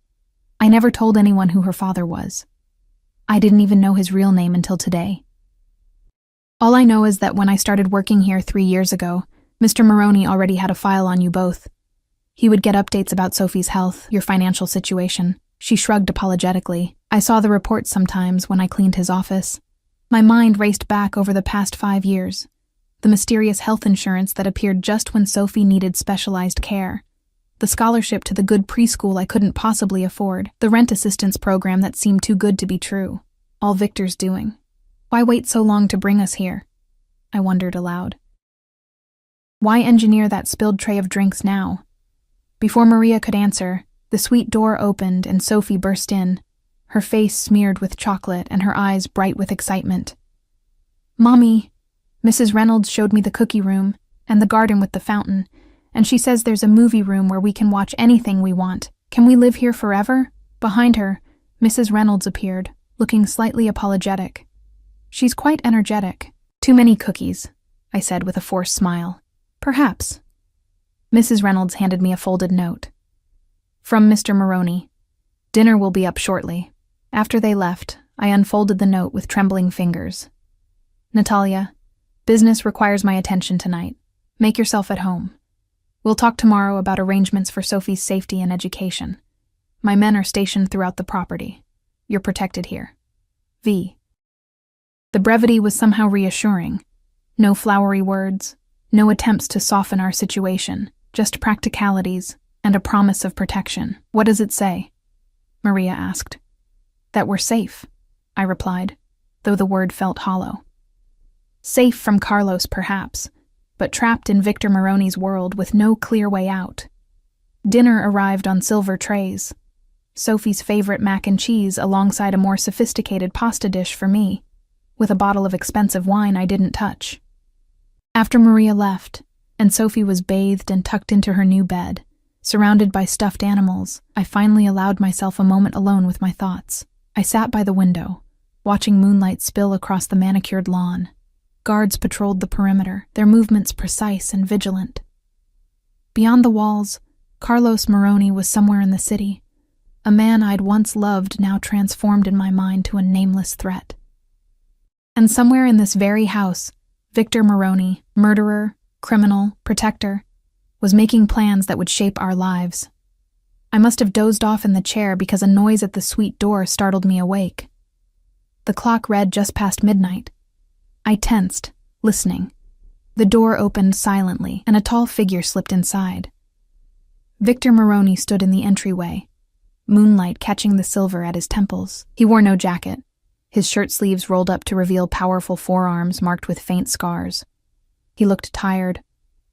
I never told anyone who her father was. I didn't even know his real name until today. All I know is that when I started working here 3 years ago, Mr. Maroney already had a file on you both. He would get updates about Sophie's health, your financial situation. She shrugged apologetically. I saw the reports sometimes when I cleaned his office. My mind raced back over the past 5 years. The mysterious health insurance that appeared just when Sophie needed specialized care. The scholarship to the good preschool I couldn't possibly afford. The rent assistance program that seemed too good to be true. All Victor's doing. Why wait so long to bring us here? I wondered aloud. Why engineer that spilled tray of drinks now? Before Maria could answer, the suite door opened and Sophie burst in, her face smeared with chocolate and her eyes bright with excitement. Mommy, Mrs. Reynolds showed me the cookie room and the garden with the fountain, and she says there's a movie room where we can watch anything we want. Can we live here forever? Behind her, Mrs. Reynolds appeared, looking slightly apologetic. She's quite energetic. Too many cookies, I said with a forced smile. Perhaps. Mrs. Reynolds handed me a folded note. From Mr. Maroney. Dinner will be up shortly. After they left, I unfolded the note with trembling fingers. Natalia, business requires my attention tonight. Make yourself at home. We'll talk tomorrow about arrangements for Sophie's safety and education. My men are stationed throughout the property. You're protected here. V. The brevity was somehow reassuring. No flowery words, no attempts to soften our situation, just practicalities and a promise of protection. What does it say? Maria asked. That we're safe, I replied, though the word felt hollow. Safe from Carlos, perhaps, but trapped in Victor Maroney's world with no clear way out. Dinner arrived on silver trays. Sophie's favorite mac and cheese alongside a more sophisticated pasta dish for me, with a bottle of expensive wine I didn't touch. After Maria left, and Sophie was bathed and tucked into her new bed, surrounded by stuffed animals, I finally allowed myself a moment alone with my thoughts. I sat by the window, watching moonlight spill across the manicured lawn. Guards patrolled the perimeter, their movements precise and vigilant. Beyond the walls, Carlos Maroney was somewhere in the city, a man I'd once loved now transformed in my mind to a nameless threat. And somewhere in this very house, Victor Maroney, murderer, criminal, protector, was making plans that would shape our lives. I must have dozed off in the chair because a noise at the suite door startled me awake. The clock read just past midnight. I tensed, listening. The door opened silently, and a tall figure slipped inside. Victor Maroney stood in the entryway, moonlight catching the silver at his temples. He wore no jacket, his shirt sleeves rolled up to reveal powerful forearms marked with faint scars. He looked tired,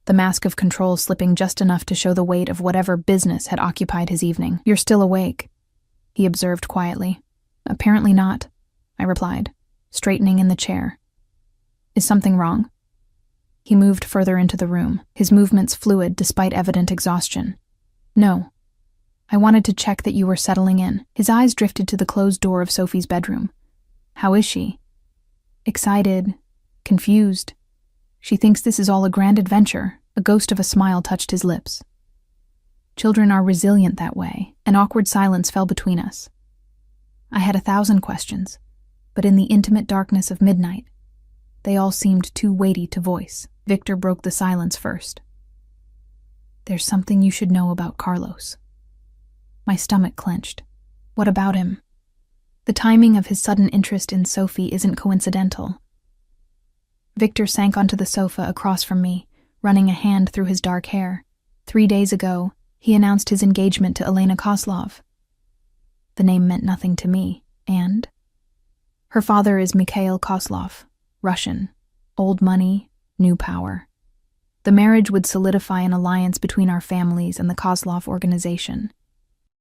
the mask of control slipping just enough to show the weight of whatever business had occupied his evening. You're still awake, he observed quietly. Apparently not, I replied, straightening in the chair. Is something wrong? He moved further into the room, his movements fluid despite evident exhaustion. No. I wanted to check that you were settling in. His eyes drifted to the closed door of Sophie's bedroom. How is she? Excited, confused. She thinks this is all a grand adventure. A ghost of a smile touched his lips. Children are resilient that way. An awkward silence fell between us. I had 1,000 questions, but in the intimate darkness of midnight, they all seemed too weighty to voice. Victor broke the silence first. There's something you should know about Carlos. My stomach clenched. What about him? The timing of his sudden interest in Sophie isn't coincidental. Victor sank onto the sofa across from me, running a hand through his dark hair. 3 days ago, he announced his engagement to Elena Koslov. The name meant nothing to me, and? Her father is Mikhail Koslov, Russian, old money, new power. The marriage would solidify an alliance between our families and the Koslov organization.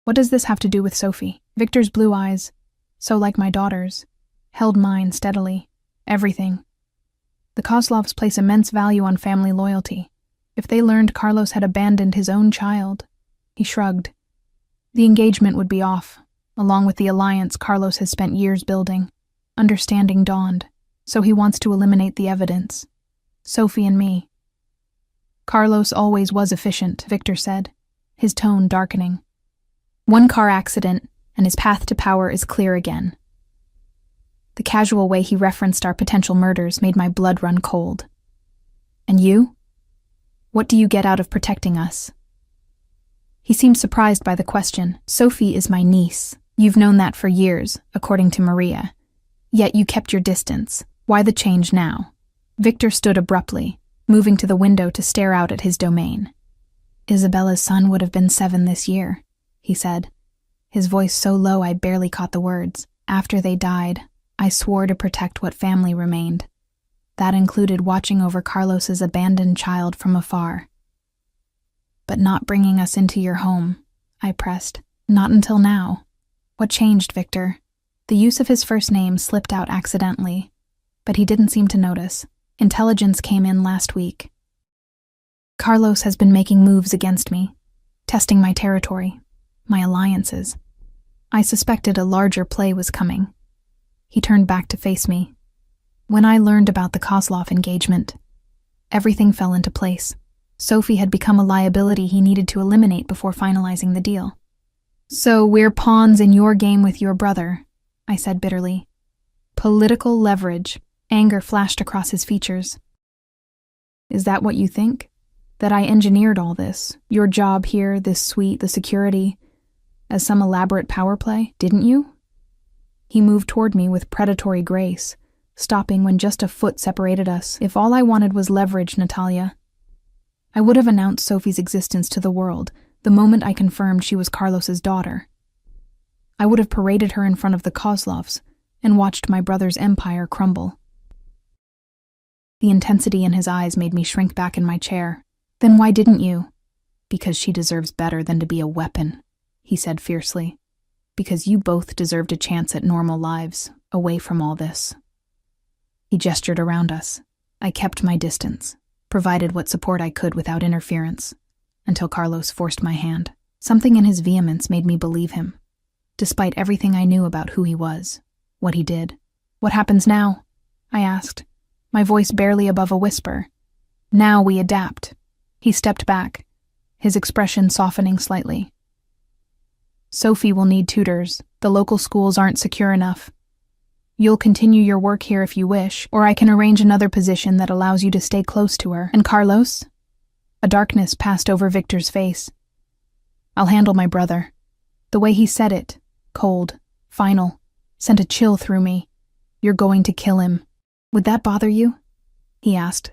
What does this have to do with Sophie? Victor's blue eyes, so like my daughter's, held mine steadily. Everything. The Koslovs place immense value on family loyalty. If they learned Carlos had abandoned his own child, he shrugged. The engagement would be off, along with the alliance Carlos has spent years building. Understanding dawned, so he wants to eliminate the evidence. Sophie and me. Carlos always was efficient, Victor said, his tone darkening. One car accident, and his path to power is clear again. The casual way he referenced our potential murders made my blood run cold. And you? What do you get out of protecting us? He seemed surprised by the question. Sophie is my niece. You've known that for years, according to Maria. Yet you kept your distance. Why the change now? Victor stood abruptly, moving to the window to stare out at his domain. Isabella's son would have been 7 this year, he said, his voice so low I barely caught the words. After they died, I swore to protect what family remained. That included watching over Carlos's abandoned child from afar. But not bringing us into your home, I pressed. Not until now. What changed, Victor? The use of his first name slipped out accidentally, but he didn't seem to notice. Intelligence came in last week. Carlos has been making moves against me, testing my territory, my alliances. I suspected a larger play was coming. He turned back to face me. When I learned about the Kozlov engagement, everything fell into place. Sophie had become a liability he needed to eliminate before finalizing the deal. So we're pawns in your game with your brother, I said bitterly. Political leverage. Anger flashed across his features. Is that what you think? That I engineered all this? Your job here, this suite, the security, as some elaborate power play, didn't you? He moved toward me with predatory grace, stopping when just a foot separated us. If all I wanted was leverage, Natalia, I would have announced Sophie's existence to the world the moment I confirmed she was Carlos's daughter. I would have paraded her in front of the Kozlovs and watched my brother's empire crumble. The intensity in his eyes made me shrink back in my chair. Then why didn't you? Because she deserves better than to be a weapon, he said fiercely. Because you both deserved a chance at normal lives, away from all this. He gestured around us. I kept my distance, provided what support I could without interference, until Carlos forced my hand. Something in his vehemence made me believe him, despite everything I knew about who he was, what he did. What happens now? I asked, my voice barely above a whisper. Now we adapt. He stepped back, his expression softening slightly. Sophie will need tutors. The local schools aren't secure enough. You'll continue your work here if you wish, or I can arrange another position that allows you to stay close to her. And Carlos? A darkness passed over Victor's face. I'll handle my brother. The way he said it, cold, final, sent a chill through me. You're going to kill him. Would that bother you? He asked,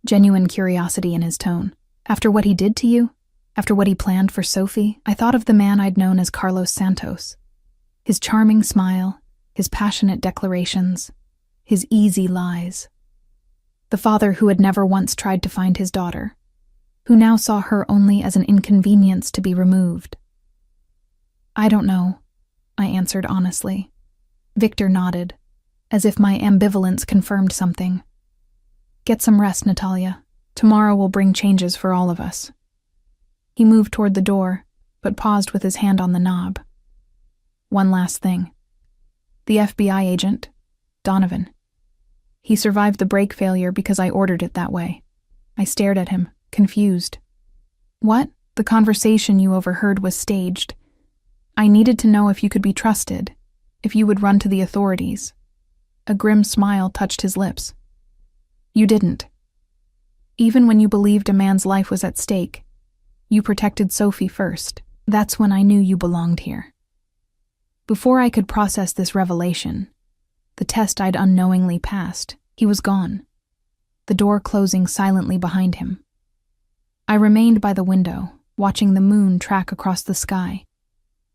genuine curiosity in his tone. After what he did to you? After what he planned for Sophie? I thought of the man I'd known as Carlos Santos. His charming smile, his passionate declarations, his easy lies. The father who had never once tried to find his daughter, who now saw her only as an inconvenience to be removed. I don't know, I answered honestly. Victor nodded, as if my ambivalence confirmed something. Get some rest, Natalia. Tomorrow will bring changes for all of us. He moved toward the door, but paused with his hand on the knob. One last thing. The FBI agent, Donovan. He survived the brake failure because I ordered it that way. I stared at him, confused. What? The conversation you overheard was staged. I needed to know if you could be trusted, if you would run to the authorities. A grim smile touched his lips. You didn't. Even when you believed a man's life was at stake, you protected Sophie first. That's when I knew you belonged here. Before I could process this revelation, the test I'd unknowingly passed, he was gone, the door closing silently behind him. I remained by the window, watching the moon track across the sky,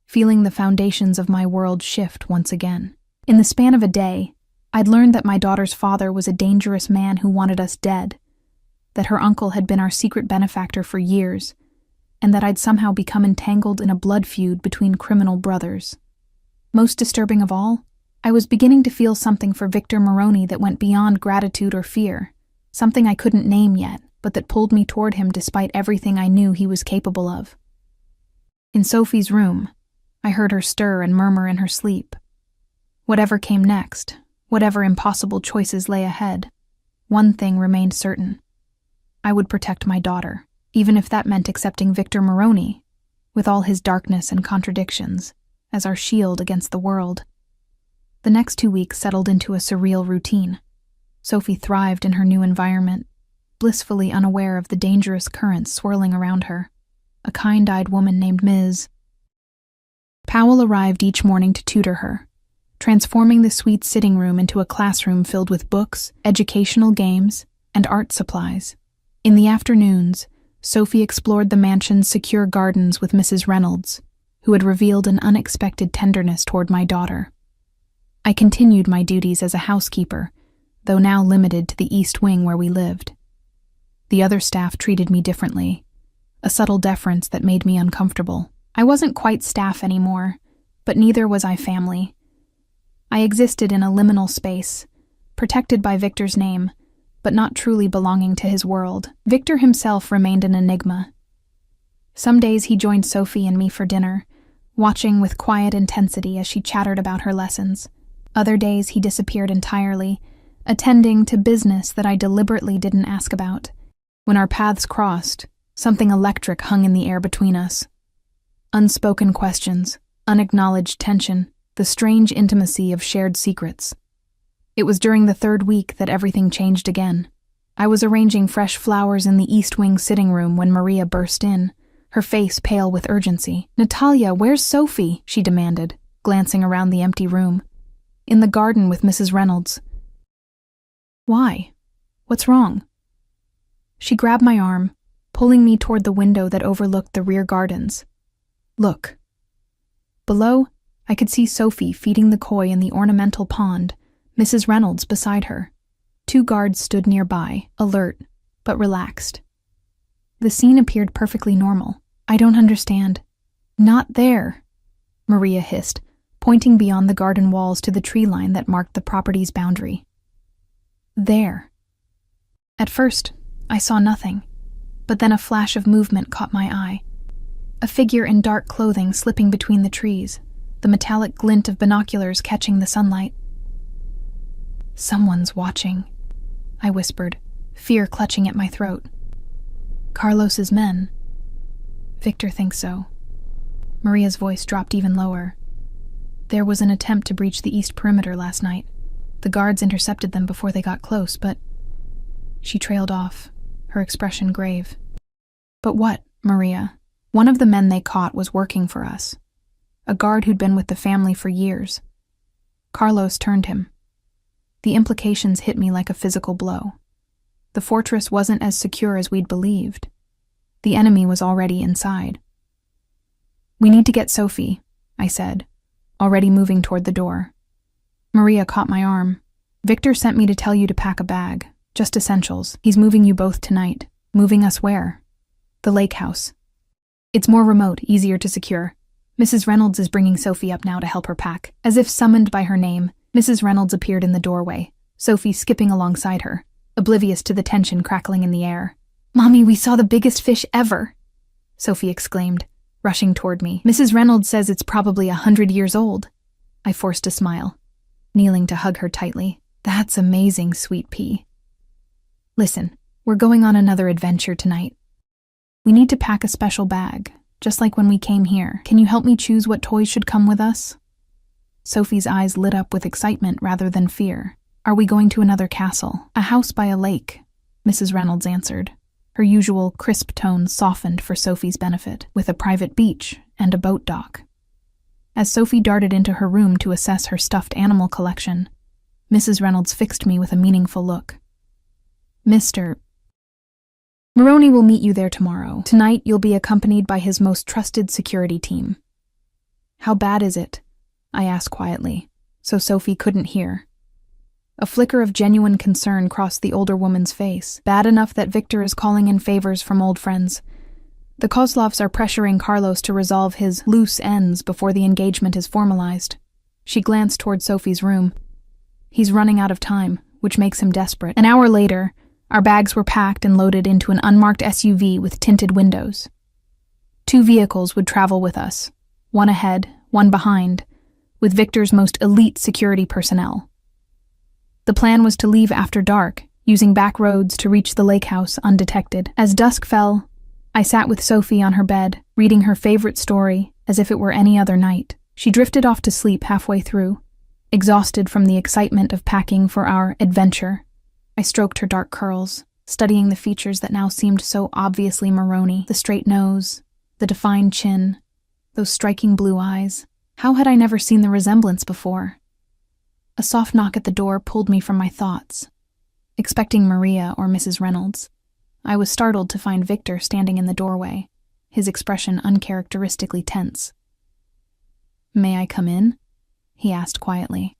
feeling the foundations of my world shift once again. In the span of a day, I'd learned that my daughter's father was a dangerous man who wanted us dead, that her uncle had been our secret benefactor for years, and that I'd somehow become entangled in a blood feud between criminal brothers. Most disturbing of all, I was beginning to feel something for Victor Moroni that went beyond gratitude or fear, something I couldn't name yet, but that pulled me toward him despite everything I knew he was capable of. In Sophie's room, I heard her stir and murmur in her sleep. Whatever came next, whatever impossible choices lay ahead, one thing remained certain. I would protect my daughter, even if that meant accepting Victor Maroney, with all his darkness and contradictions, as our shield against the world. The next 2 weeks settled into a surreal routine. Sophie thrived in her new environment, blissfully unaware of the dangerous currents swirling around her. A kind-eyed woman named Ms. Powell arrived each morning to tutor her, transforming the sweet sitting room into a classroom filled with books, educational games, and art supplies. In the afternoons, Sophie explored the mansion's secure gardens with Mrs. Reynolds, who had revealed an unexpected tenderness toward my daughter. I continued my duties as a housekeeper, though now limited to the east wing where we lived. The other staff treated me differently, a subtle deference that made me uncomfortable. I wasn't quite staff anymore, but neither was I family. I existed in a liminal space, protected by Victor's name, but not truly belonging to his world. Victor himself remained an enigma. Some days he joined Sophie and me for dinner, watching with quiet intensity as she chattered about her lessons. Other days he disappeared entirely, attending to business that I deliberately didn't ask about. When our paths crossed, something electric hung in the air between us. Unspoken questions, unacknowledged tension, the strange intimacy of shared secrets. It was during the 3rd week that everything changed again. I was arranging fresh flowers in the East Wing sitting room when Maria burst in, her face pale with urgency. "Natalia, where's Sophie?" she demanded, glancing around the empty room. "In the garden with Mrs. Reynolds." "Why? What's wrong?" She grabbed my arm, pulling me toward the window that overlooked the rear gardens. "Look." Below, I could see Sophie feeding the koi in the ornamental pond, Mrs. Reynolds beside her. 2 guards stood nearby, alert, but relaxed. The scene appeared perfectly normal. "I don't understand." "Not there," Maria hissed, pointing beyond the garden walls to the tree line that marked the property's boundary. "There." At first, I saw nothing, but then a flash of movement caught my eye. A figure in dark clothing slipping between the trees, the metallic glint of binoculars catching the sunlight. "Someone's watching," I whispered, fear clutching at my throat. "Carlos's men." "Victor thinks so." Maria's voice dropped even lower. "There was an attempt to breach the east perimeter last night. The guards intercepted them before they got close, but..." She trailed off, her expression grave. "But what, Maria? One of the men they caught was working for us. A guard who'd been with the family for years. Carlos turned him. The implications hit me like a physical blow. The fortress wasn't as secure as we'd believed. The enemy was already inside. "We need to get Sophie," I said, already moving toward the door. Maria caught my arm. "Victor sent me to tell you to pack a bag. Just essentials. He's moving you both tonight." "Moving us where?" "The lake house. It's more remote, easier to secure. Mrs. Reynolds is bringing Sophie up now to help her pack." As if summoned by her name, Mrs. Reynolds appeared in the doorway, Sophie skipping alongside her, oblivious to the tension crackling in the air. "Mommy, we saw the biggest fish ever!" Sophie exclaimed, rushing toward me. "Mrs. Reynolds says it's probably 100 years old." I forced a smile, kneeling to hug her tightly. "That's amazing, sweet pea." "Listen, we're going on another adventure tonight. We need to pack a special bag, just like when we came here. Can you help me choose what toys should come with us?" Sophie's eyes lit up with excitement rather than fear. "Are we going to another castle?" "A house by a lake," Mrs. Reynolds answered. Her usual crisp tone softened for Sophie's benefit, with a private beach and a boat dock. As Sophie darted into her room to assess her stuffed animal collection, Mrs. Reynolds fixed me with a meaningful look. "Mr. Maroney will meet you there tomorrow. Tonight you'll be accompanied by his most trusted security team." "How bad is it?" I asked quietly, so Sophie couldn't hear. A flicker of genuine concern crossed the older woman's face. "Bad enough that Victor is calling in favors from old friends. The Kozlovs are pressuring Carlos to resolve his loose ends before the engagement is formalized." She glanced toward Sophie's room. "He's running out of time, which makes him desperate." An hour later, our bags were packed and loaded into an unmarked SUV with tinted windows. 2 vehicles would travel with us, one ahead, one behind, with Victor's most elite security personnel. The plan was to leave after dark, using back roads to reach the lake house undetected. As dusk fell, I sat with Sophie on her bed, reading her favorite story as if it were any other night. She drifted off to sleep halfway through, exhausted from the excitement of packing for our adventure. I stroked her dark curls, studying the features that now seemed so obviously Maroney, the straight nose, the defined chin, those striking blue eyes. How had I never seen the resemblance before? A soft knock at the door pulled me from my thoughts. Expecting Maria or Mrs. Reynolds, I was startled to find Victor standing in the doorway, his expression uncharacteristically tense. "May I come in?" he asked quietly.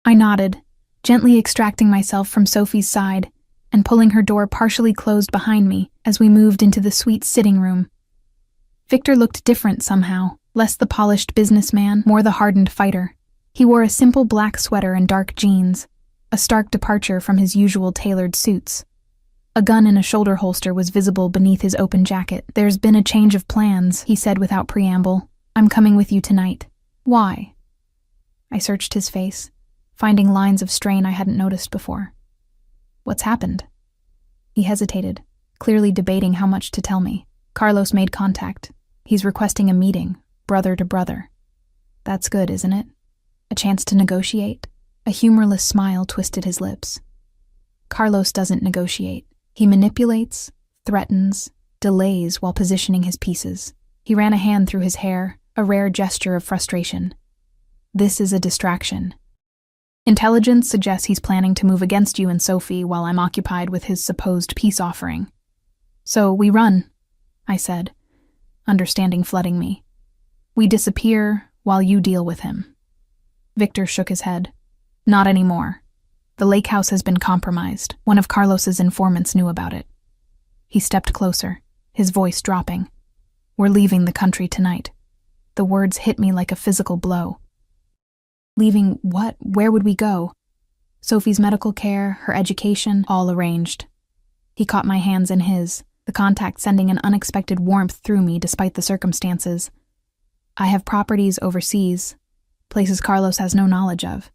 I nodded, gently extracting myself from Sophie's side and pulling her door partially closed behind me as we moved into the suite sitting room. Victor looked different somehow, less the polished businessman, more the hardened fighter. He wore a simple black sweater and dark jeans, a stark departure from his usual tailored suits. A gun in a shoulder holster was visible beneath his open jacket. "There's been a change of plans," he said without preamble. "I'm coming with you tonight." "Why?" I searched his face, finding lines of strain I hadn't noticed before. "What's happened?" He hesitated, clearly debating how much to tell me. "Carlos made contact. He's requesting a meeting, brother to brother." "That's good, isn't it? A chance to negotiate?" A humorless smile twisted his lips. "Carlos doesn't negotiate. He manipulates, threatens, delays while positioning his pieces." He ran a hand through his hair, a rare gesture of frustration. "This is a distraction. Intelligence suggests he's planning to move against you and Sophie while I'm occupied with his supposed peace offering. So we run," I said, understanding flooding me. "We disappear while you deal with him." Victor shook his head. "Not anymore. The lake house has been compromised. One of Carlos's informants knew about it." He stepped closer, his voice dropping. "We're leaving the country tonight." The words hit me like a physical blow. "Leaving what? Where would we go?" "Sophie's medical care, her education, all arranged." He caught my hands in his, the contact sending an unexpected warmth through me despite the circumstances. "I have properties overseas, places Carlos has no knowledge of.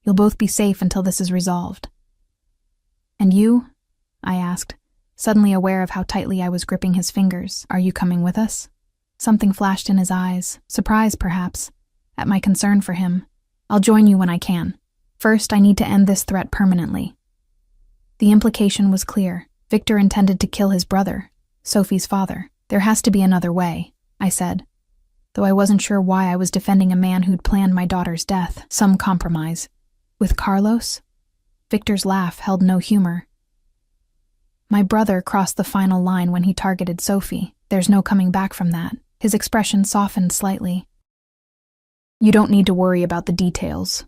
You'll both be safe until this is resolved." "And you?" I asked, suddenly aware of how tightly I was gripping his fingers. "Are you coming with us?" Something flashed in his eyes, surprise perhaps, at my concern for him. "I'll join you when I can. First, I need to end this threat permanently." The implication was clear. Victor intended to kill his brother, Sophie's father. "There has to be another way," I said, though I wasn't sure why I was defending a man who'd planned my daughter's death. "Some compromise. With Carlos?" Victor's laugh held no humor. "My brother crossed the final line when he targeted Sophie. There's no coming back from that." His expression softened slightly. "You don't need to worry about the details.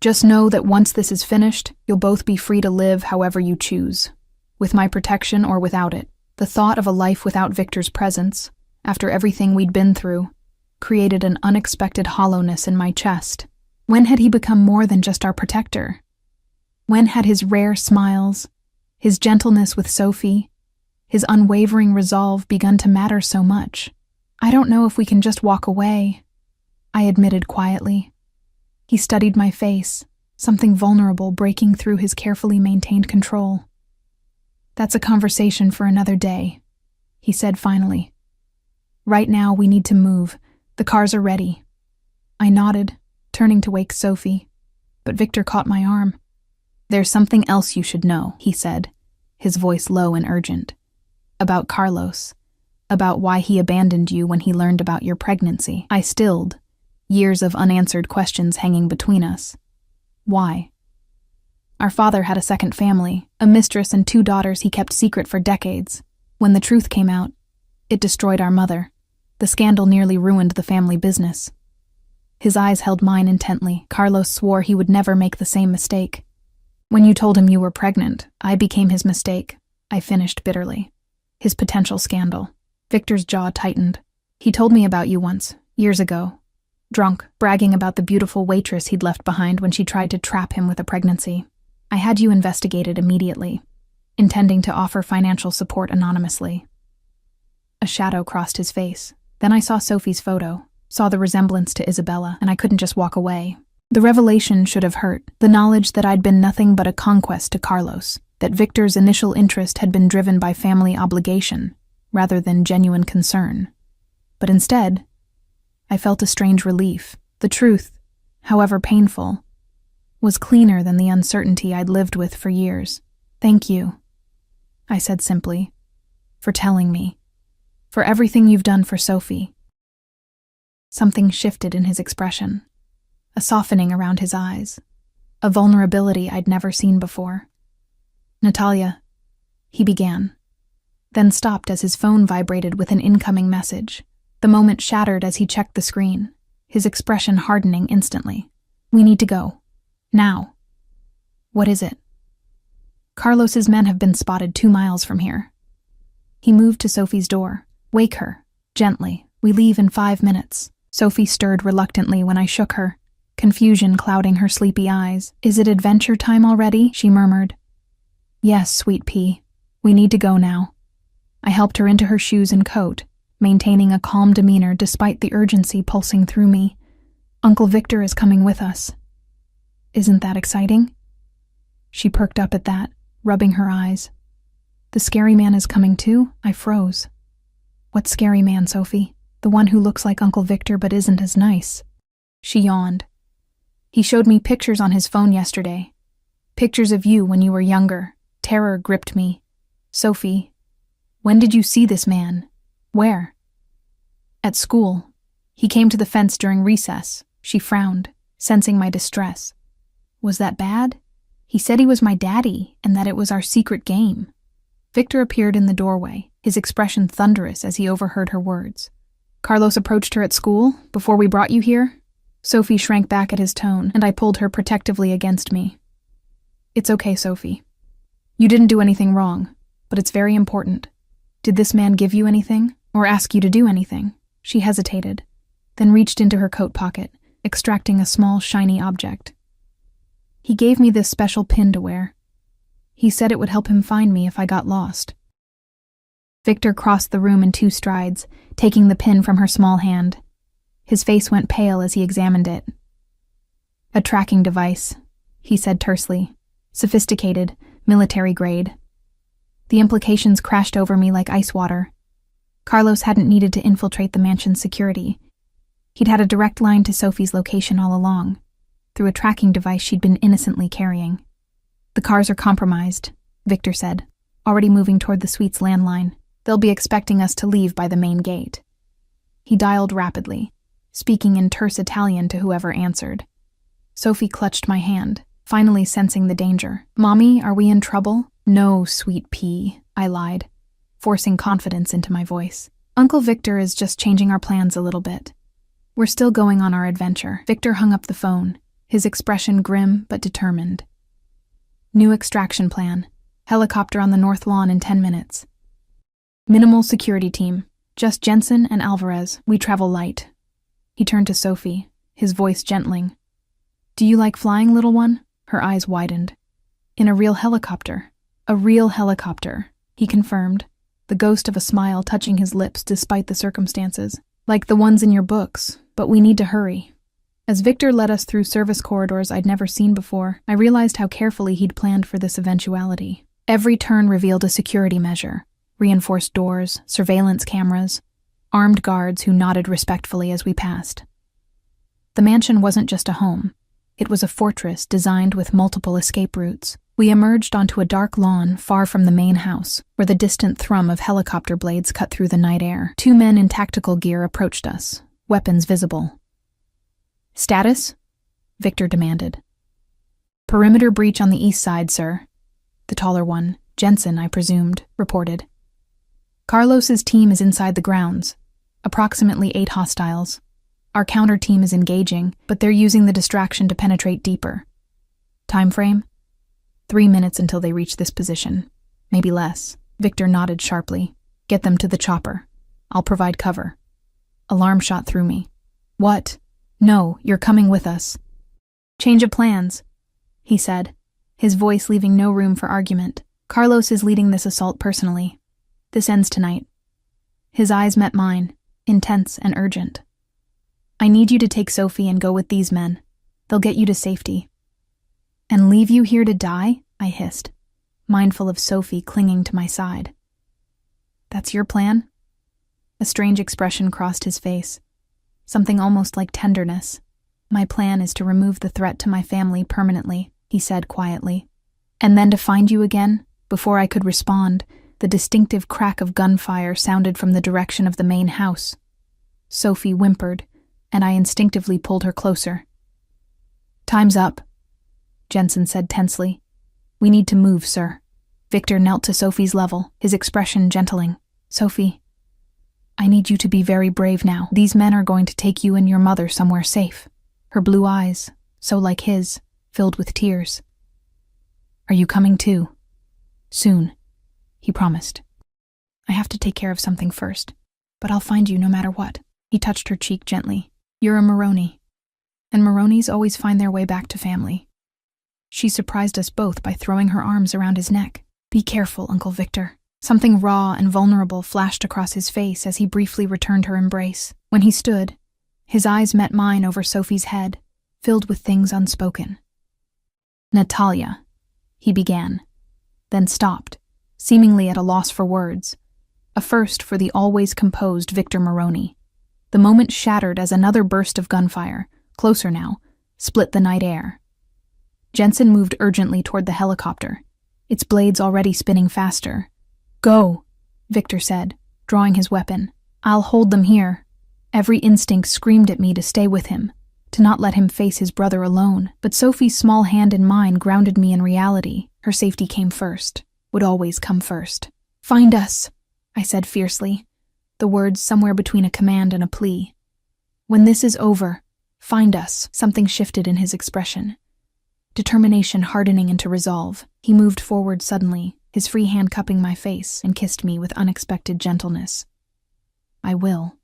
Just know that once this is finished, you'll both be free to live however you choose, with my protection or without it." The thought of a life without Victor's presence, after everything we'd been through, created an unexpected hollowness in my chest. When had he become more than just our protector? When had his rare smiles, his gentleness with Sophie, his unwavering resolve begun to matter so much? "I don't know if we can just walk away," I admitted quietly. He studied my face, something vulnerable breaking through his carefully maintained control. "That's a conversation for another day," he said finally. "Right now we need to move. The cars are ready." I nodded, turning to wake Sophie, but Victor caught my arm. "There's something else you should know," he said, his voice low and urgent. "About Carlos. About why he abandoned you when he learned about your pregnancy." I stilled, years of unanswered questions hanging between us. "Why?" "Our father had a second family, a mistress and 2 daughters he kept secret for decades. When the truth came out, it destroyed our mother. The scandal nearly ruined the family business." His eyes held mine intently. "Carlos swore he would never make the same mistake. When you told him you were pregnant, I became his mistake," I finished bitterly. "His potential scandal." Victor's jaw tightened. "He told me about you once, years ago. Drunk, bragging about the beautiful waitress he'd left behind when she tried to trap him with a pregnancy. I had you investigated immediately, intending to offer financial support anonymously." A shadow crossed his face. Then I saw Sophie's photo, saw the resemblance to Isabella, and I couldn't just walk away. The revelation should have hurt, the knowledge that I'd been nothing but a conquest to Carlos, that Victor's initial interest had been driven by family obligation, rather than genuine concern. But instead, I felt a strange relief. The truth, however painful, was cleaner than the uncertainty I'd lived with for years. "Thank you," I said simply, "for telling me, for everything you've done for Sophie." Something shifted in his expression, a softening around his eyes, a vulnerability I'd never seen before. "Natalia," he began, then stopped as his phone vibrated with an incoming message. The moment shattered as he checked the screen, his expression hardening instantly. "We need to go. Now." "What is it?" "Carlos's men have been spotted 2 miles from here." He moved to Sophie's door. "Wake her, gently. We leave in 5 minutes." Sophie stirred reluctantly when I shook her, confusion clouding her sleepy eyes. "Is it adventure time already?" she murmured. "Yes, sweet pea. We need to go now." I helped her into her shoes and coat, maintaining a calm demeanor despite the urgency pulsing through me. "Uncle Victor is coming with us." "Isn't that exciting?" She perked up at that, rubbing her eyes. "The scary man is coming too?" I froze. "What scary man, Sophie? The one who looks like Uncle Victor but isn't as nice." She yawned. "He showed me pictures on his phone yesterday. Pictures of you when you were younger." Terror gripped me. "Sophie, when did you see this man? Where?" "At school. He came to the fence during recess." She frowned, sensing my distress. "Was that bad?" "He said he was my daddy and that it was our secret game." Victor appeared in the doorway, his expression thunderous as he overheard her words. "Carlos approached her at school, before we brought you here?" Sophie shrank back at his tone, and I pulled her protectively against me. "It's okay, Sophie. You didn't do anything wrong, but it's very important. Did this man give you anything, or ask you to do anything?" She hesitated, then reached into her coat pocket, extracting a small, shiny object. "He gave me this special pin to wear. He said it would help him find me if I got lost." Victor crossed the room in 2 strides, taking the pin from her small hand. His face went pale as he examined it. "A tracking device," he said tersely. "Sophisticated, military grade." The implications crashed over me like ice water. Carlos hadn't needed to infiltrate the mansion's security. He'd had a direct line to Sophie's location all along, through a tracking device she'd been innocently carrying. "The cars are compromised," Victor said, already moving toward the suite's landline. "They'll be expecting us to leave by the main gate." He dialed rapidly, speaking in terse Italian to whoever answered. Sophie clutched my hand, finally sensing the danger. "Mommy, are we in trouble?" "No, sweet pea," I lied, forcing confidence into my voice. "Uncle Victor is just changing our plans a little bit. We're still going on our adventure." Victor hung up the phone, his expression grim but determined. "New extraction plan. Helicopter on the north lawn in 10 minutes. Minimal security team. Just Jensen and Alvarez. We travel light." He turned to Sophie, his voice gentling. "Do you like flying, little one?" Her eyes widened. "In a real helicopter." "A real helicopter," he confirmed, the ghost of a smile touching his lips despite the circumstances. "Like the ones in your books, but we need to hurry." As Victor led us through service corridors I'd never seen before, I realized how carefully he'd planned for this eventuality. Every turn revealed a security measure: reinforced doors, surveillance cameras, armed guards who nodded respectfully as we passed. The mansion wasn't just a home. It was a fortress designed with multiple escape routes. We emerged onto a dark lawn far from the main house, where the distant thrum of helicopter blades cut through the night air. 2 men in tactical gear approached us, weapons visible. "Status?" Victor demanded. "Perimeter breach on the east side, sir." The taller one, Jensen, I presumed, reported. "Carlos's team is inside the grounds. Approximately 8 hostiles. Our counter team is engaging, but they're using the distraction to penetrate deeper. Time frame? 3 minutes until they reach this position. Maybe less." Victor nodded sharply. "Get them to the chopper. I'll provide cover." Alarm shot through me. "What?" "No, you're coming with us." "Change of plans," he said, his voice leaving no room for argument. "Carlos is leading this assault personally. This ends tonight." His eyes met mine, intense and urgent. I need you to take Sophie and go with these men. They'll get you to safety. And leave you here to die? I hissed, mindful of Sophie clinging to my side. That's your plan? A strange expression crossed his face, something almost like tenderness. My plan is to remove the threat to my family permanently, he said quietly. And then to find you again? Before I could respond, the distinctive crack of gunfire sounded from the direction of the main house. Sophie whimpered, and I instinctively pulled her closer. Time's up, Jensen said tensely. We need to move, sir. Victor knelt to Sophie's level, his expression gentling. Sophie, I need you to be very brave now. These men are going to take you and your mother somewhere safe. Her blue eyes, so like his, filled with tears. Are you coming too? Soon, he promised. I have to take care of something first, but I'll find you no matter what. He touched her cheek gently. You're a Maroney, and Maroneys always find their way back to family. She surprised us both by throwing her arms around his neck. Be careful, Uncle Victor. Something raw and vulnerable flashed across his face as he briefly returned her embrace. When he stood, his eyes met mine over Sophie's head, filled with things unspoken. Natalia, he began, then stopped, seemingly at a loss for words. A first for the always composed Victor Maroney. The moment shattered as another burst of gunfire, closer now, split the night air. Jensen moved urgently toward the helicopter, its blades already spinning faster. Go, Victor said, drawing his weapon. I'll hold them here. Every instinct screamed at me to stay with him, to not let him face his brother alone. But Sophie's small hand in mine grounded me in reality. Her safety came first, would always come first. Find us, I said fiercely, the words somewhere between a command and a plea. When this is over, find us. Something shifted in his expression. Determination hardening into resolve. He moved forward suddenly, his free hand cupping my face, and kissed me with unexpected gentleness. I will,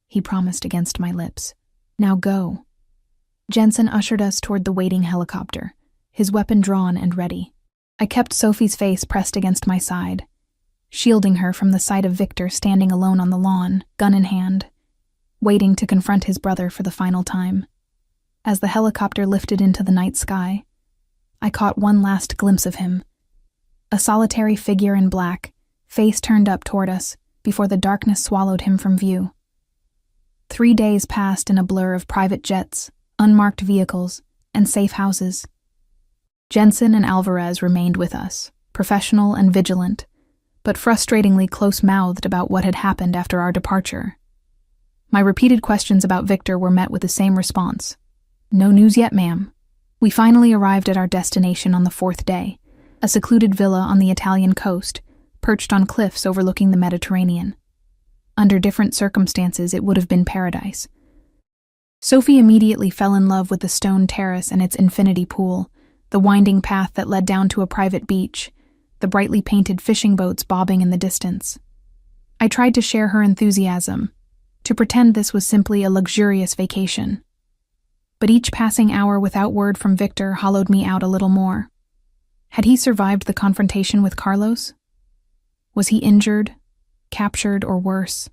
he promised against my lips. Now go. Jensen ushered us toward the waiting helicopter, his weapon drawn and ready. I kept Sophie's face pressed against my side, shielding her from the sight of Victor standing alone on the lawn, gun in hand, waiting to confront his brother for the final time. As the helicopter lifted into the night sky, I caught one last glimpse of him. A solitary figure in black, face turned up toward us, before the darkness swallowed him from view. 3 days passed in a blur of private jets, unmarked vehicles, and safe houses. Jensen and Alvarez remained with us, professional and vigilant, but frustratingly close-mouthed about what had happened after our departure. My repeated questions about Victor were met with the same response. No news yet, ma'am. We finally arrived at our destination on the 4th day, a secluded villa on the Italian coast, perched on cliffs overlooking the Mediterranean. Under different circumstances, it would have been paradise. Sophie immediately fell in love with the stone terrace and its infinity pool, the winding path that led down to a private beach, the brightly painted fishing boats bobbing in the distance. I tried to share her enthusiasm, to pretend this was simply a luxurious vacation. But each passing hour without word from Victor hollowed me out a little more. Had he survived the confrontation with Carlos? Was he injured, captured, or worse?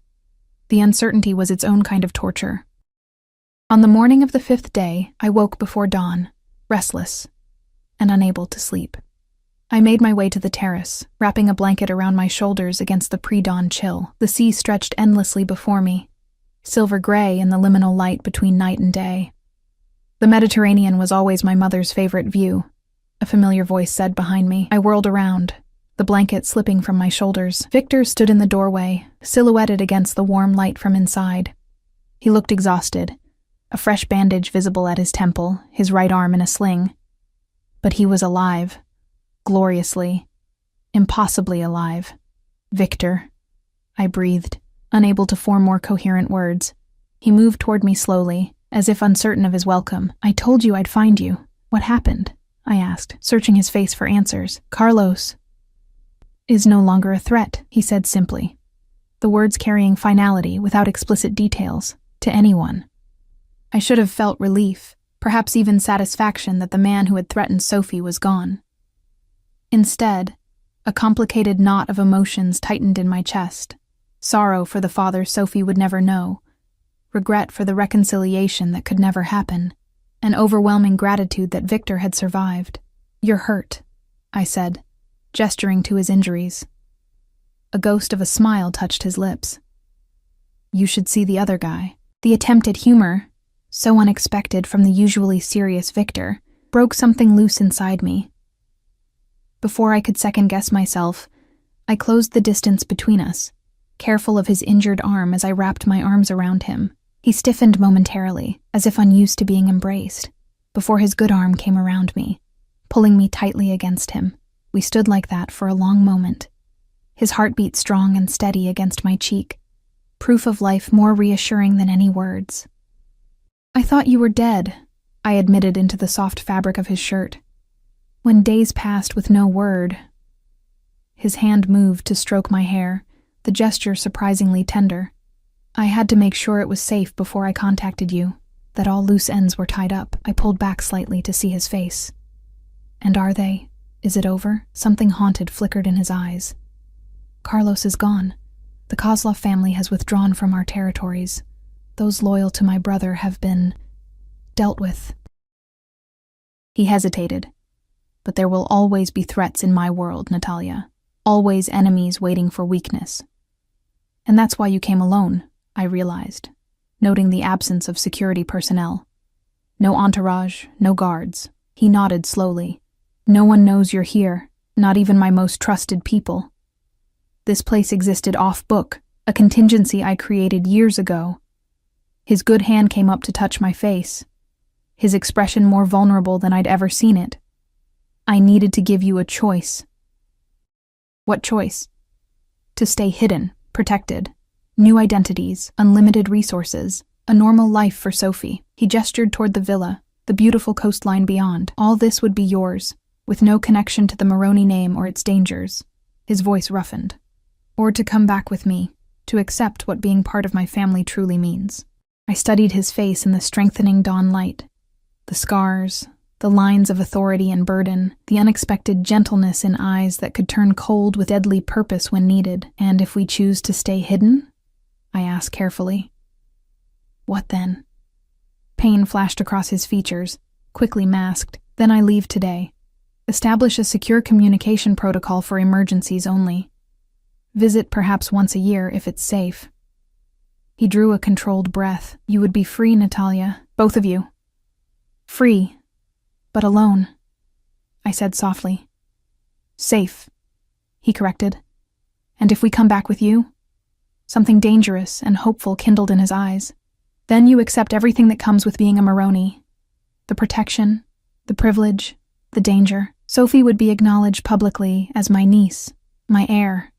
The uncertainty was its own kind of torture. On the morning of the 5th day, I woke before dawn, restless, and unable to sleep. I made my way to the terrace, wrapping a blanket around my shoulders against the pre-dawn chill. The sea stretched endlessly before me, silver gray in the liminal light between night and day. The Mediterranean was always my mother's favorite view, a familiar voice said behind me. I whirled around, the blanket slipping from my shoulders. Victor stood in the doorway, silhouetted against the warm light from inside. He looked exhausted, a fresh bandage visible at his temple, his right arm in a sling. But he was alive, gloriously, impossibly alive. Victor, I breathed, unable to form more coherent words. He moved toward me slowly, as if uncertain of his welcome. I told you I'd find you. What happened? I asked, searching his face for answers. Carlos is no longer a threat, he said simply, the words carrying finality without explicit details, to anyone. I should have felt relief, perhaps even satisfaction that the man who had threatened Sophie was gone. Instead, a complicated knot of emotions tightened in my chest. Sorrow for the father Sophie would never know, regret for the reconciliation that could never happen, and overwhelming gratitude that Victor had survived. "You're hurt," I said, gesturing to his injuries. A ghost of a smile touched his lips. "You should see the other guy." The attempt at humor, so unexpected from the usually serious Victor, broke something loose inside me. Before I could second-guess myself, I closed the distance between us, careful of his injured arm as I wrapped my arms around him. He stiffened momentarily, as if unused to being embraced, before his good arm came around me, pulling me tightly against him. We stood like that for a long moment, his heartbeat strong and steady against my cheek, proof of life more reassuring than any words. "I thought you were dead," I admitted into the soft fabric of his shirt. When days passed with no word, his hand moved to stroke my hair, the gesture surprisingly tender. "I had to make sure it was safe before I contacted you, that all loose ends were tied up." I pulled back slightly to see his face. "And are they? Is it over?" Something haunted flickered in his eyes. "Carlos is gone. The Kozlov family has withdrawn from our territories. Those loyal to my brother have been dealt with." He hesitated. "But there will always be threats in my world, Natalia. Always enemies waiting for weakness. And that's why you came alone," I realized, noting the absence of security personnel. "No entourage, no guards." He nodded slowly. "No one knows you're here, not even my most trusted people. This place existed off-book, a contingency I created years ago." His good hand came up to touch my face, his expression more vulnerable than I'd ever seen it. "I needed to give you a choice." "What choice?" "To stay hidden, protected. New identities, unlimited resources, a normal life for Sophie." He gestured toward the villa, the beautiful coastline beyond. "All this would be yours, with no connection to the Moroni name or its dangers." His voice roughened. "Or to come back with me, to accept what being part of my family truly means." I studied his face in the strengthening dawn light. The scars, the lines of authority and burden, the unexpected gentleness in eyes that could turn cold with deadly purpose when needed. "And if we choose to stay hidden?" I asked carefully. "What then?" Pain flashed across his features, quickly masked. "Then I leave today. Establish a secure communication protocol for emergencies only. Visit perhaps once a year if it's safe." He drew a controlled breath. "You would be free, Natalia, both of you. Free, but alone," I said softly. "Safe," he corrected. "And if we come back with you?" Something dangerous and hopeful kindled in his eyes. "Then you accept everything that comes with being a Moroni. The protection, the privilege, the danger. Sophie would be acknowledged publicly as my niece, my heir.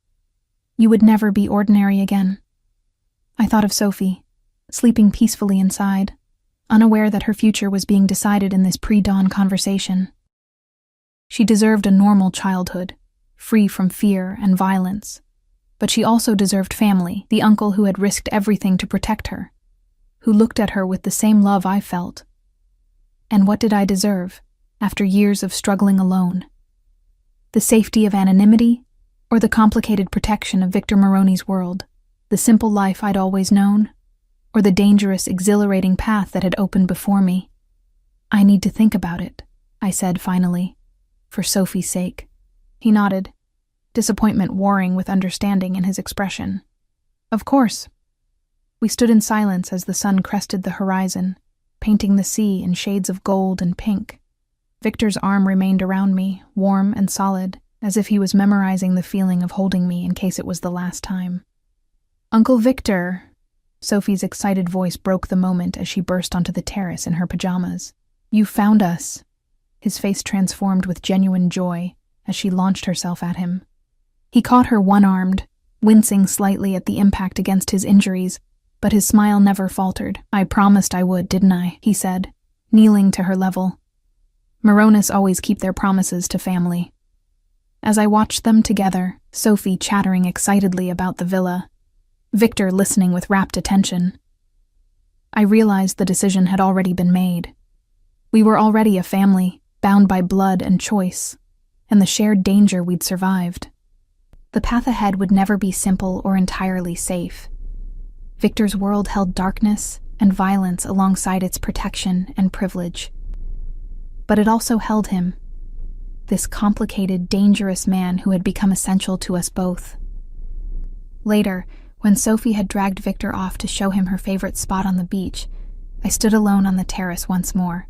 You would never be ordinary again." I thought of Sophie, sleeping peacefully inside, unaware that her future was being decided in this pre-dawn conversation. She deserved a normal childhood, free from fear and violence. But she also deserved family, the uncle who had risked everything to protect her, who looked at her with the same love I felt. And what did I deserve, after years of struggling alone? The safety of anonymity, or the complicated protection of Victor Moroni's world? The simple life I'd always known, or the dangerous, exhilarating path that had opened before me? "I need to think about it," I said finally, "for Sophie's sake." He nodded, disappointment warring with understanding in his expression. "Of course." We stood in silence as the sun crested the horizon, painting the sea in shades of gold and pink. Victor's arm remained around me, warm and solid, as if he was memorizing the feeling of holding me in case it was the last time. "Uncle Victor," Sophie's excited voice broke the moment as she burst onto the terrace in her pajamas. "You found us." His face transformed with genuine joy as she launched herself at him. He caught her one-armed, wincing slightly at the impact against his injuries, but his smile never faltered. "I promised I would, didn't I?" he said, kneeling to her level. Moronis always keep their promises to family. As I watched them together, Sophie chattering excitedly about the villa, Victor listening with rapt attention, I realized the decision had already been made. We were already a family, bound by blood and choice, and the shared danger we'd survived. The path ahead would never be simple or entirely safe. Victor's world held darkness, and violence alongside its protection and privilege. But it also held him, this complicated, dangerous man who had become essential to us both. Later, when Sophie had dragged Victor off to show him her favorite spot on the beach, I stood alone on the terrace once more.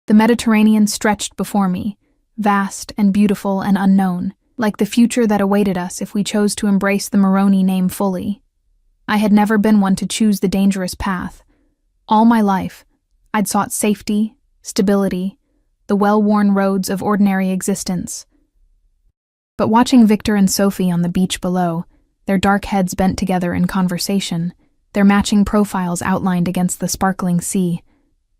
The Mediterranean stretched before me, vast and beautiful and unknown, like the future that awaited us if we chose to embrace the Maroney name fully. I had never been one to choose the dangerous path. All my life, I'd sought safety, stability, the well-worn roads of ordinary existence. But watching Victor and Sophie on the beach below, their dark heads bent together in conversation, their matching profiles outlined against the sparkling sea,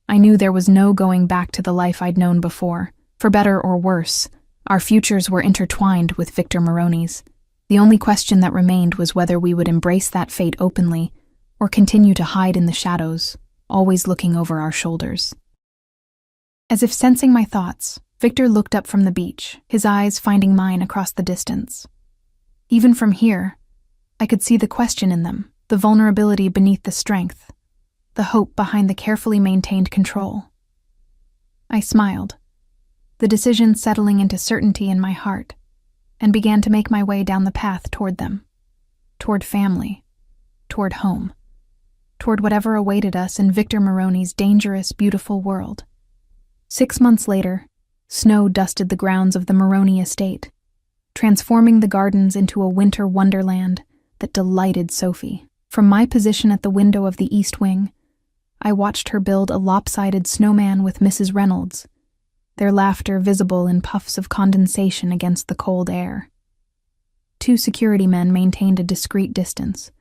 I knew there was no going back to the life I'd known before. For better or worse, our futures were intertwined with Victor Maroney's. The only question that remained was whether we would embrace that fate openly or continue to hide in the shadows, always looking over our shoulders. As if sensing my thoughts, Victor looked up from the beach, his eyes finding mine across the distance. Even from here, I could see the question in them, the vulnerability beneath the strength, the hope behind the carefully maintained control. I smiled, the decision settling into certainty in my heart, and began to make my way down the path toward them, toward family, toward home, toward whatever awaited us in Victor Maroney's dangerous, beautiful world. 6 months later, snow dusted the grounds of the Maroney estate, transforming the gardens into a winter wonderland that delighted Sophie. From my position at the window of the east wing, I watched her build a lopsided snowman with Mrs. Reynolds, their laughter visible in puffs of condensation against the cold air. 2 security men maintained a discreet distance,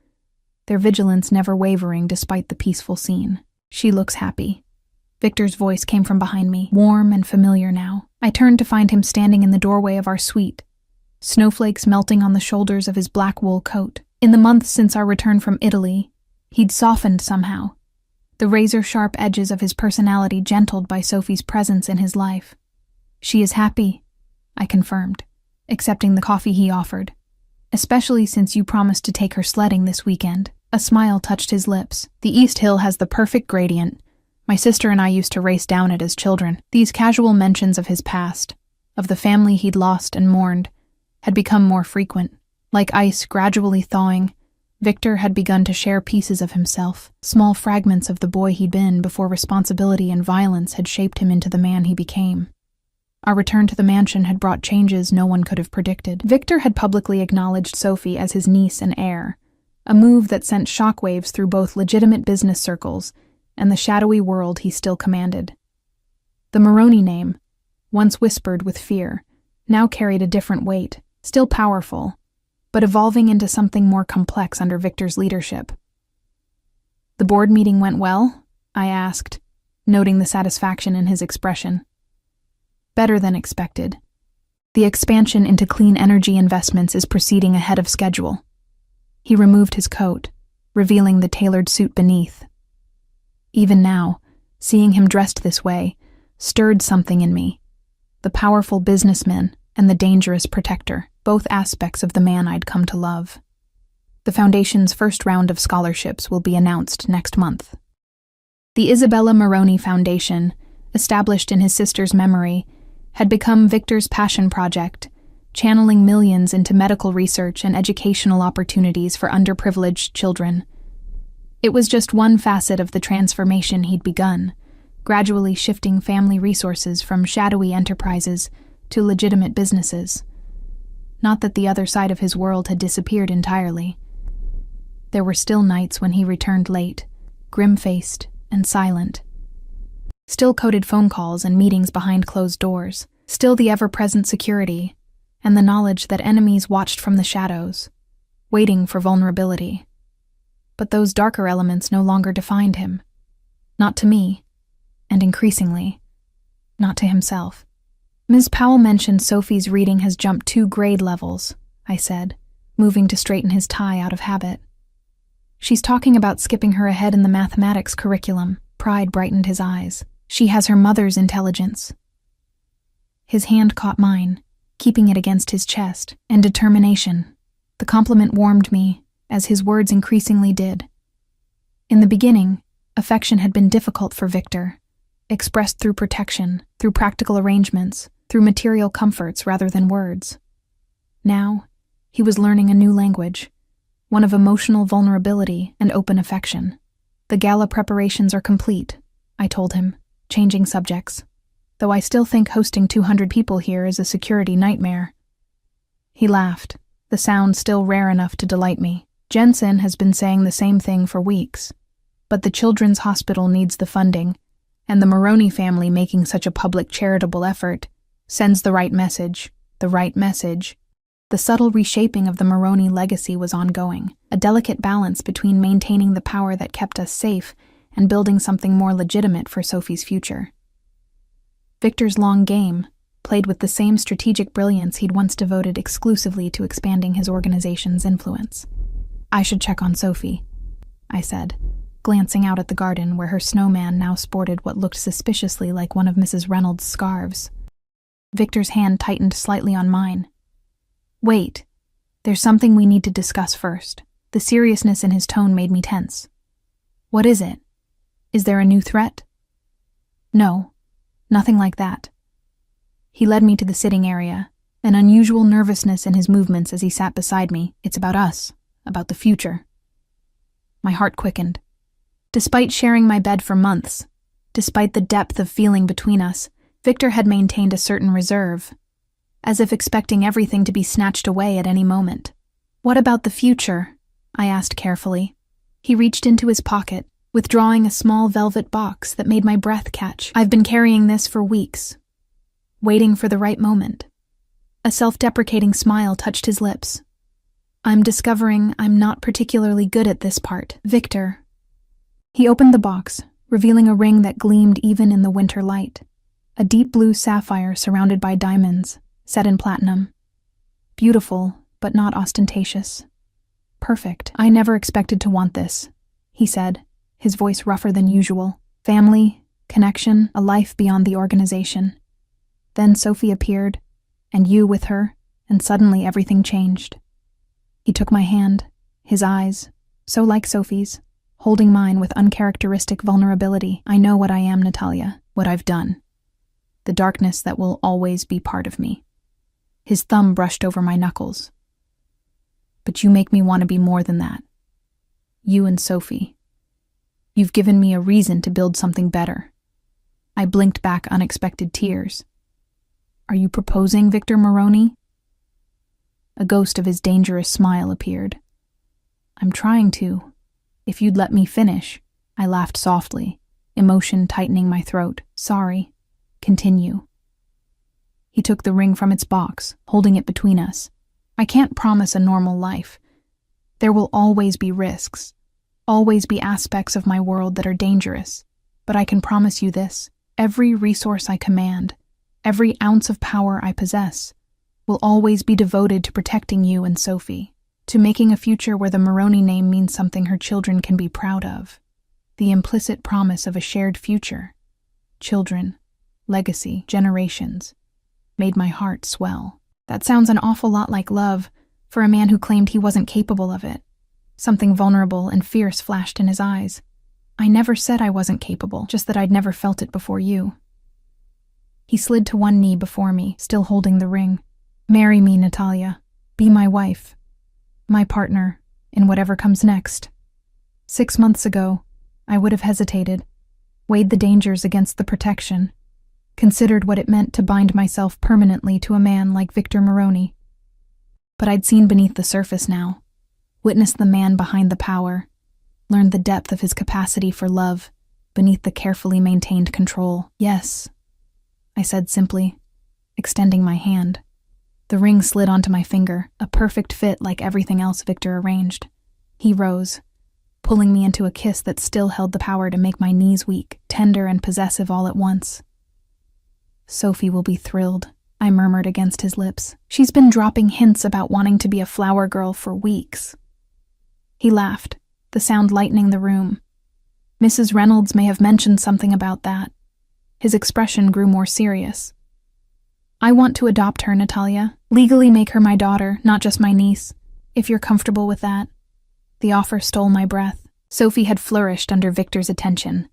their vigilance never wavering despite the peaceful scene. "She looks happy." Victor's voice came from behind me, warm and familiar now. I turned to find him standing in the doorway of our suite, snowflakes melting on the shoulders of his black wool coat. In the months since our return from Italy, he'd softened somehow, the razor-sharp edges of his personality gentled by Sophie's presence in his life. "She is happy," I confirmed, accepting the coffee he offered, "especially since you promised to take her sledding this weekend." A smile touched his lips. "The East Hill has the perfect gradient. My sister and I used to race down it as children." These casual mentions of his past, of the family he'd lost and mourned, had become more frequent. Like ice gradually thawing, Victor had begun to share pieces of himself, small fragments of the boy he'd been before responsibility and violence had shaped him into the man he became. Our return to the mansion had brought changes no one could have predicted. Victor had publicly acknowledged Sophie as his niece and heir, a move that sent shockwaves through both legitimate business circles and the shadowy world he still commanded. The Maroney name, once whispered with fear, now carried a different weight, still powerful, but evolving into something more complex under Victor's leadership. "The board meeting went well?" I asked, noting the satisfaction in his expression. "Better than expected. The expansion into clean energy investments is proceeding ahead of schedule." He removed his coat, revealing the tailored suit beneath. Even now, seeing him dressed this way stirred something in me, the powerful businessman and the dangerous protector, both aspects of the man I'd come to love. The Foundation's first round of scholarships will be announced next month. The Isabella Maroney Foundation, established in his sister's memory, had become Victor's passion project, channeling millions into medical research and educational opportunities for underprivileged children. It was just one facet of the transformation he'd begun, gradually shifting family resources from shadowy enterprises to legitimate businesses. Not that the other side of his world had disappeared entirely. There were still nights when he returned late, grim-faced and silent. Still coded phone calls and meetings behind closed doors. Still the ever-present security and the knowledge that enemies watched from the shadows, waiting for vulnerability. But those darker elements no longer defined him. Not to me, and increasingly, not to himself. "Ms. Powell mentioned Sophie's reading has jumped 2 grade levels," I said, moving to straighten his tie out of habit. "She's talking about skipping her ahead in the mathematics curriculum." Pride brightened his eyes. "She has her mother's intelligence." His hand caught mine, keeping it against his chest, and determination. The compliment warmed me, as his words increasingly did. In the beginning, affection had been difficult for Victor, expressed through protection, through practical arrangements, through material comforts rather than words. Now, he was learning a new language, one of emotional vulnerability and open affection. The gala preparations are complete, I told him, changing subjects, though I still think hosting 200 people here is a security nightmare. He laughed, the sound still rare enough to delight me. Jensen has been saying the same thing for weeks, but the Children's Hospital needs the funding, and the Maroney family making such a public charitable effort sends the right message, the right message. The subtle reshaping of the Maroney legacy was ongoing, a delicate balance between maintaining the power that kept us safe and building something more legitimate for Sophie's future. Victor's long game, played with the same strategic brilliance he'd once devoted exclusively to expanding his organization's influence. I should check on Sophie, I said, glancing out at the garden where her snowman now sported what looked suspiciously like one of Mrs. Reynolds' scarves. Victor's hand tightened slightly on mine. Wait, there's something we need to discuss first. The seriousness in his tone made me tense. What is it? Is there a new threat? No, nothing like that. He led me to the sitting area, an unusual nervousness in his movements as he sat beside me. It's about us, about the future. My heart quickened. Despite sharing my bed for months, despite the depth of feeling between us, Victor had maintained a certain reserve, as if expecting everything to be snatched away at any moment. What about the future? I asked carefully. He reached into his pocket, withdrawing a small velvet box that made my breath catch. I've been carrying this for weeks, waiting for the right moment. A self-deprecating smile touched his lips. I'm discovering I'm not particularly good at this part. Victor. He opened the box, revealing a ring that gleamed even in the winter light. A deep blue sapphire surrounded by diamonds, set in platinum. Beautiful, but not ostentatious. Perfect. I never expected to want this, he said, his voice rougher than usual. Family, connection, a life beyond the organization. Then Sophie appeared, and you with her, and suddenly everything changed. He took my hand, his eyes, so like Sophie's, holding mine with uncharacteristic vulnerability. I know what I am, Natalia, what I've done. The darkness that will always be part of me. His thumb brushed over my knuckles. But you make me want to be more than that. You and Sophie. You've given me a reason to build something better. I blinked back unexpected tears. Are you proposing, Victor Maroney? A ghost of his dangerous smile appeared. I'm trying to. If you'd let me finish. I laughed softly, emotion tightening my throat. Sorry. Continue. He took the ring from its box, holding it between us. I can't promise a normal life. There will always be risks, always be aspects of my world that are dangerous. But I can promise you this, every resource I command, every ounce of power I possess, will always be devoted to protecting you and Sophie, to making a future where the Maroney name means something her children can be proud of. The implicit promise of a shared future. Children, legacy, generations, made my heart swell. That sounds an awful lot like love for a man who claimed he wasn't capable of it. Something vulnerable and fierce flashed in his eyes. I never said I wasn't capable, just that I'd never felt it before you. He slid to one knee before me, still holding the ring. Marry me, Natalia. Be my wife. My partner in whatever comes next. 6 months ago, I would have hesitated, weighed the dangers against the protection, considered what it meant to bind myself permanently to a man like Victor Maroney. But I'd seen beneath the surface now, witnessed the man behind the power, learned the depth of his capacity for love beneath the carefully maintained control. Yes, I said simply, extending my hand. The ring slid onto my finger, a perfect fit like everything else Victor arranged. He rose, pulling me into a kiss that still held the power to make my knees weak, tender and possessive all at once. Sophie will be thrilled, I murmured against his lips. She's been dropping hints about wanting to be a flower girl for weeks. He laughed, the sound lightening the room. Mrs. Reynolds may have mentioned something about that. His expression grew more serious. I want to adopt her, Natalia. Legally make her my daughter, not just my niece, if you're comfortable with that. The offer stole my breath. Sophie had flourished under Victor's attention,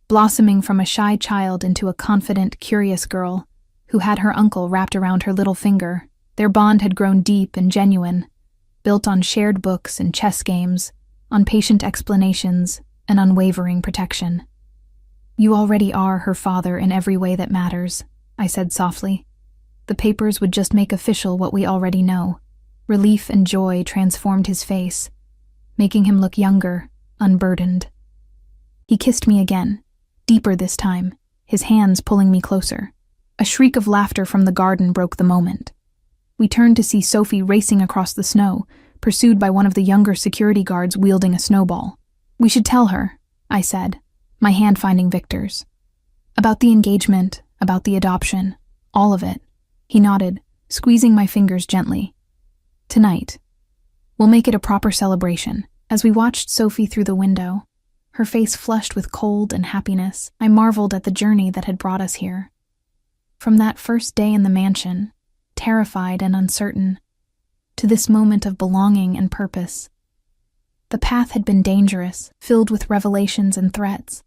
blossoming from a shy child into a confident, curious girl who had her uncle wrapped around her little finger. Their bond had grown deep and genuine, built on shared books and chess games, on patient explanations and unwavering protection. "You already are her father in every way that matters," I said softly. The papers would just make official what we already know. Relief and joy transformed his face, making him look younger, unburdened. He kissed me again, deeper this time, his hands pulling me closer. A shriek of laughter from the garden broke the moment. We turned to see Sophie racing across the snow, pursued by one of the younger security guards wielding a snowball. "We should tell her," I said, my hand finding Victor's. "About the engagement, about the adoption, all of it." He nodded, squeezing my fingers gently. "Tonight. We'll make it a proper celebration." As we watched Sophie through the window, her face flushed with cold and happiness, I marveled at the journey that had brought us here. From that first day in the mansion, terrified and uncertain, to this moment of belonging and purpose. The path had been dangerous, filled with revelations and threats,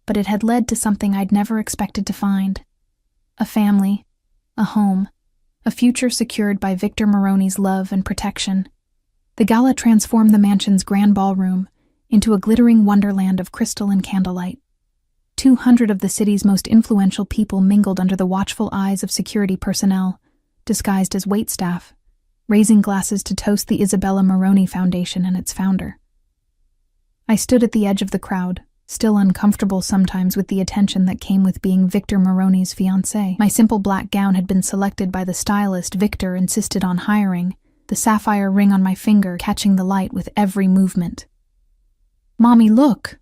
but it had led to something I'd never expected to find. A family, a home, a future secured by Victor Moroni's love and protection. The gala transformed the mansion's grand ballroom into a glittering wonderland of crystal and candlelight. 200 of the city's most influential people mingled under the watchful eyes of security personnel, disguised as waitstaff, raising glasses to toast the Isabella Moroni Foundation and its founder. I stood at the edge of the crowd, still uncomfortable sometimes with the attention that came with being Victor Moroni's fiancée. My simple black gown had been selected by the stylist Victor insisted on hiring, the sapphire ring on my finger catching the light with every movement. "Mommy, look!"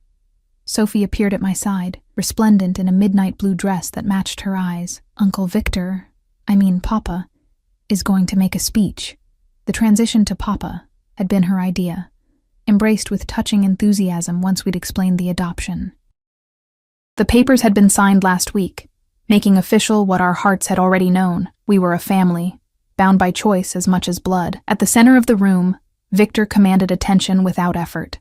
Sophie appeared at my side, resplendent in a midnight blue dress that matched her eyes. "Uncle Victor, Papa, is going to make a speech." The transition to Papa had been her idea, embraced with touching enthusiasm once we'd explained the adoption. The papers had been signed last week, making official what our hearts had already known. We were a family, bound by choice as much as blood. At the center of the room, Victor commanded attention without effort.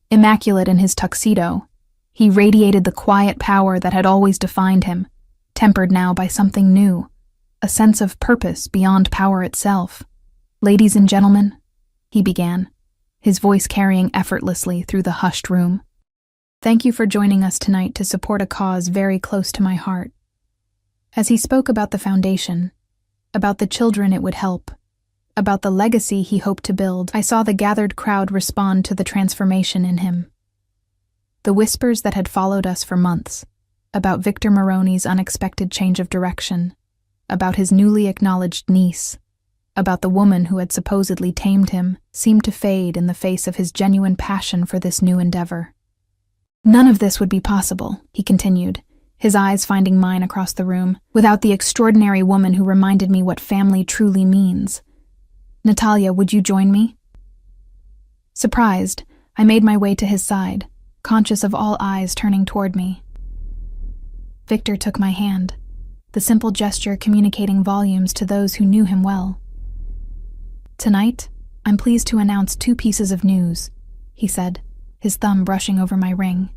Immaculate in his tuxedo, he radiated the quiet power that had always defined him, tempered now by something new, a sense of purpose beyond power itself. "Ladies and gentlemen," he began, his voice carrying effortlessly through the hushed room. "Thank you for joining us tonight to support a cause very close to my heart." As he spoke about the foundation, about the children it would help, about the legacy he hoped to build, I saw the gathered crowd respond to the transformation in him. The whispers that had followed us for months, about Victor Moroni's unexpected change of direction, about his newly acknowledged niece, about the woman who had supposedly tamed him, seemed to fade in the face of his genuine passion for this new endeavor. "None of this would be possible," he continued, his eyes finding mine across the room, "without the extraordinary woman who reminded me what family truly means. Natalia, would you join me?" Surprised, I made my way to his side, conscious of all eyes turning toward me. Victor took my hand, the simple gesture communicating volumes to those who knew him well. "Tonight, I'm pleased to announce 2 pieces of news," he said, his thumb brushing over my ring.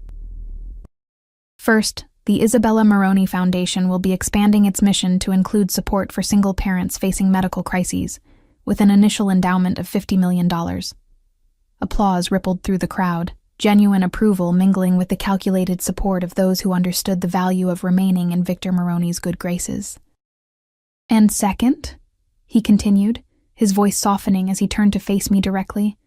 "First, the Isabella Moroni Foundation will be expanding its mission to include support for single parents facing medical crises, with an initial endowment of $50 million. Applause rippled through the crowd, genuine approval mingling with the calculated support of those who understood the value of remaining in Victor Moroni's good graces. "And second," he continued, his voice softening as he turned to face me directly,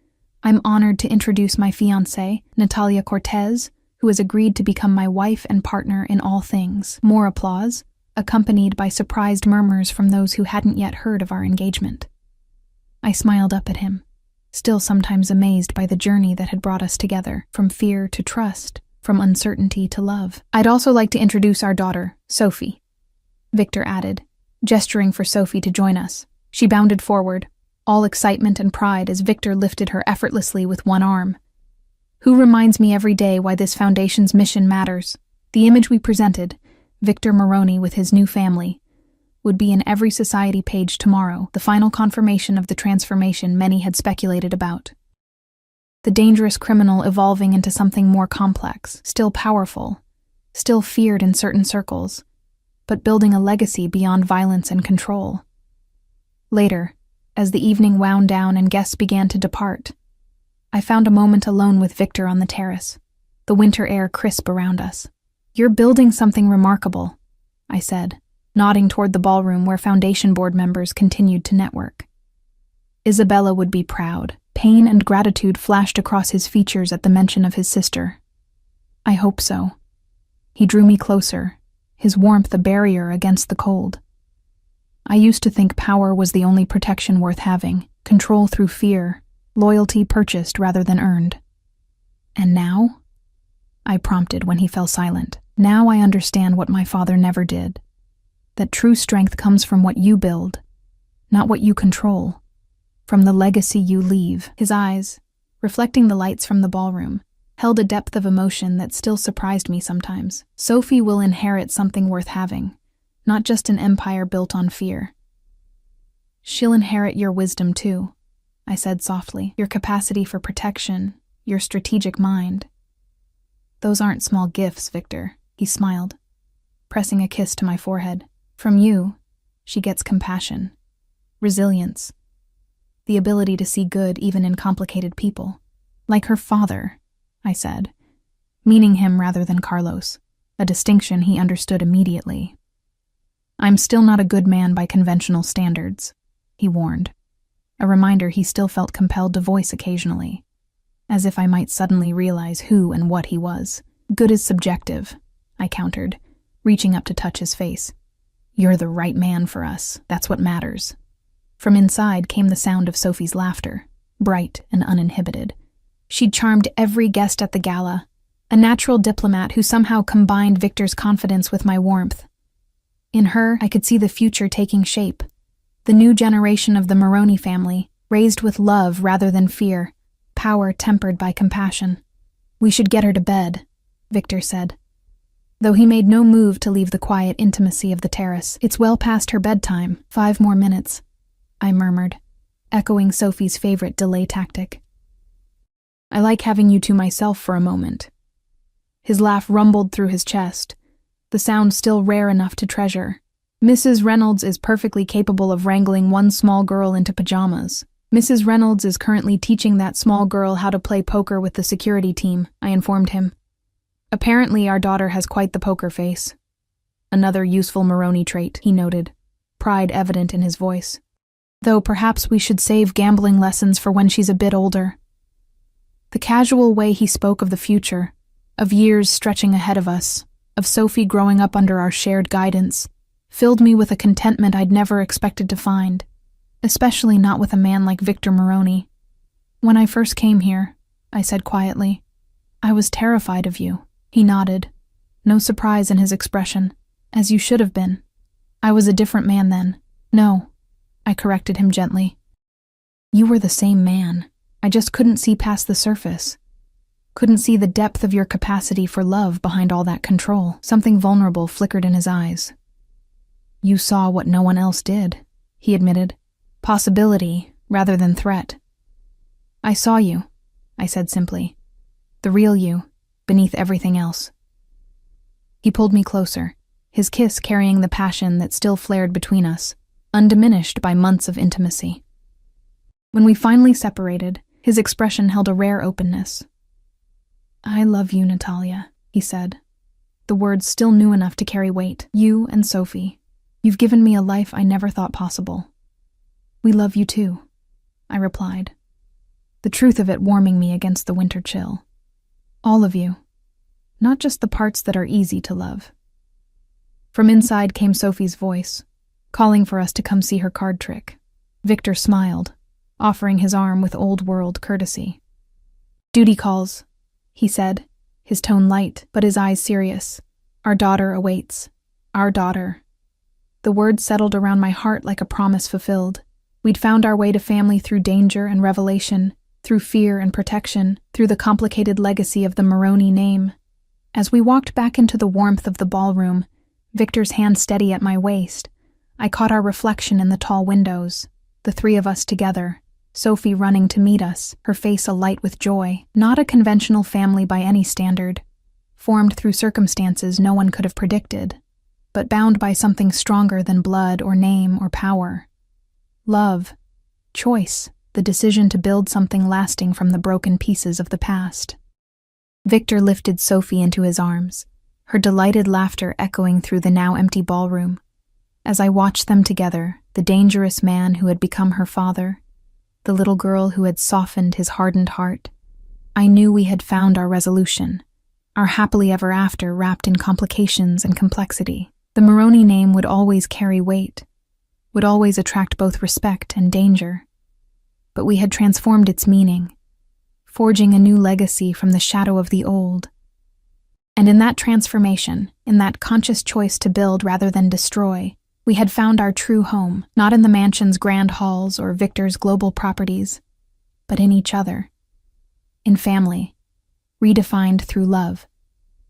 "I'm honored to introduce my fiancée, Natalia Cortez, who has agreed to become my wife and partner in all things." More applause, accompanied by surprised murmurs from those who hadn't yet heard of our engagement. I smiled up at him, still sometimes amazed by the journey that had brought us together, from fear to trust, from uncertainty to love. "I'd also like to introduce our daughter, Sophie," Victor added, gesturing for Sophie to join us. She bounded forward, all excitement and pride as Victor lifted her effortlessly with one arm. "Who reminds me every day why this foundation's mission matters. The image we presented, Victor Moroni with his new family, would be in every society page tomorrow, the final confirmation of the transformation many had speculated about." the dangerous criminal evolving into something more complex, still powerful, still feared in certain circles, but building a legacy beyond violence and control. Later, as the evening wound down and guests began to depart, I found a moment alone with Victor on the terrace, the winter air crisp around us. "You're building something remarkable," I said, nodding toward the ballroom where Foundation Board members continued to network. Isabella would be proud. Pain and gratitude flashed across his features at the mention of his sister. "I hope so." He drew me closer, his warmth a barrier against the cold. "I used to think power was the only protection worth having, control through fear, loyalty purchased rather than earned. And now?" I prompted when he fell silent. "Now I understand what my father never did. That true strength comes from what you build, not what you control. From the legacy you leave." His eyes, reflecting the lights from the ballroom, held a depth of emotion that still surprised me sometimes. "Sophie will inherit something worth having, not just an empire built on fear. She'll inherit your wisdom too," I said softly. "Your capacity for protection, your strategic mind. Those aren't small gifts, Victor," he smiled, pressing a kiss to my forehead. "From you, she gets compassion, resilience, the ability to see good even in complicated people. Like her father," I said, meaning him rather than Carlos, a distinction he understood immediately. "I'm still not a good man by conventional standards," he warned, a reminder he still felt compelled to voice occasionally, as if I might suddenly realize who and what he was. "Good is subjective," I countered, reaching up to touch his face. "You're the right man for us, that's what matters." From inside came the sound of Sophie's laughter, bright and uninhibited. She'd charmed every guest at the gala, a natural diplomat who somehow combined Victor's confidence with my warmth. In her, I could see the future taking shape, the new generation of the Maroney family, raised with love rather than fear, power tempered by compassion. "We should get her to bed," Victor said, though he made no move to leave the quiet intimacy of the terrace. "It's well past her bedtime. 5 more minutes," I murmured, echoing Sophie's favorite delay tactic. "I like having you to myself for a moment." His laugh rumbled through his chest, the sound still rare enough to treasure. "Mrs. Reynolds is perfectly capable of wrangling one small girl into pajamas. Mrs. Reynolds is currently teaching that small girl how to play poker with the security team," I informed him. "Apparently our daughter has quite the poker face." "Another useful Maroney trait," he noted, pride evident in his voice. "Though perhaps we should save gambling lessons for when she's a bit older." The casual way he spoke of the future, of years stretching ahead of us, of Sophie growing up under our shared guidance, filled me with a contentment I'd never expected to find, especially not with a man like Victor Maroney. "When I first came here," I said quietly, "I was terrified of you." He nodded, no surprise in his expression, "as you should have been. I was a different man then." "No," I corrected him gently. "You were the same man. I just couldn't see past the surface. Couldn't see the depth of your capacity for love behind all that control." Something vulnerable flickered in his eyes. "You saw what no one else did," he admitted. "Possibility rather than threat." "I saw you," I said simply. "The real you, beneath everything else." He pulled me closer, his kiss carrying the passion that still flared between us, undiminished by months of intimacy. When we finally separated, his expression held a rare openness. "I love you, Natalia," he said, the words still new enough to carry weight. "You and Sophie. You've given me a life I never thought possible." "We love you too," I replied, the truth of it warming me against the winter chill. "All of you, not just the parts that are easy to love." From inside came Sophie's voice, calling for us to come see her card trick. Victor smiled, offering his arm with old-world courtesy. "Duty calls," he said, his tone light but his eyes serious. "Our daughter awaits. Our daughter." The words settled around my heart like a promise fulfilled. We'd found our way to family through danger and revelation, through fear and protection, through the complicated legacy of the Maroney name. As we walked back into the warmth of the ballroom, Victor's hand steady at my waist, I caught our reflection in the tall windows, the three of us together, Sophie running to meet us, her face alight with joy. Not a conventional family by any standard, formed through circumstances no one could have predicted, but bound by something stronger than blood or name or power. Love, choice, the decision to build something lasting from the broken pieces of the past. Victor lifted Sophie into his arms, her delighted laughter echoing through the now empty ballroom. As I watched them together, the dangerous man who had become her father, the little girl who had softened his hardened heart, I knew we had found our resolution, our happily ever after wrapped in complications and complexity. The Maroney name would always carry weight, would always attract both respect and danger. But we had transformed its meaning, forging a new legacy from the shadow of the old. And in that transformation, in that conscious choice to build rather than destroy, we had found our true home, not in the mansion's grand halls or Victor's global properties, but in each other, in family, redefined through love.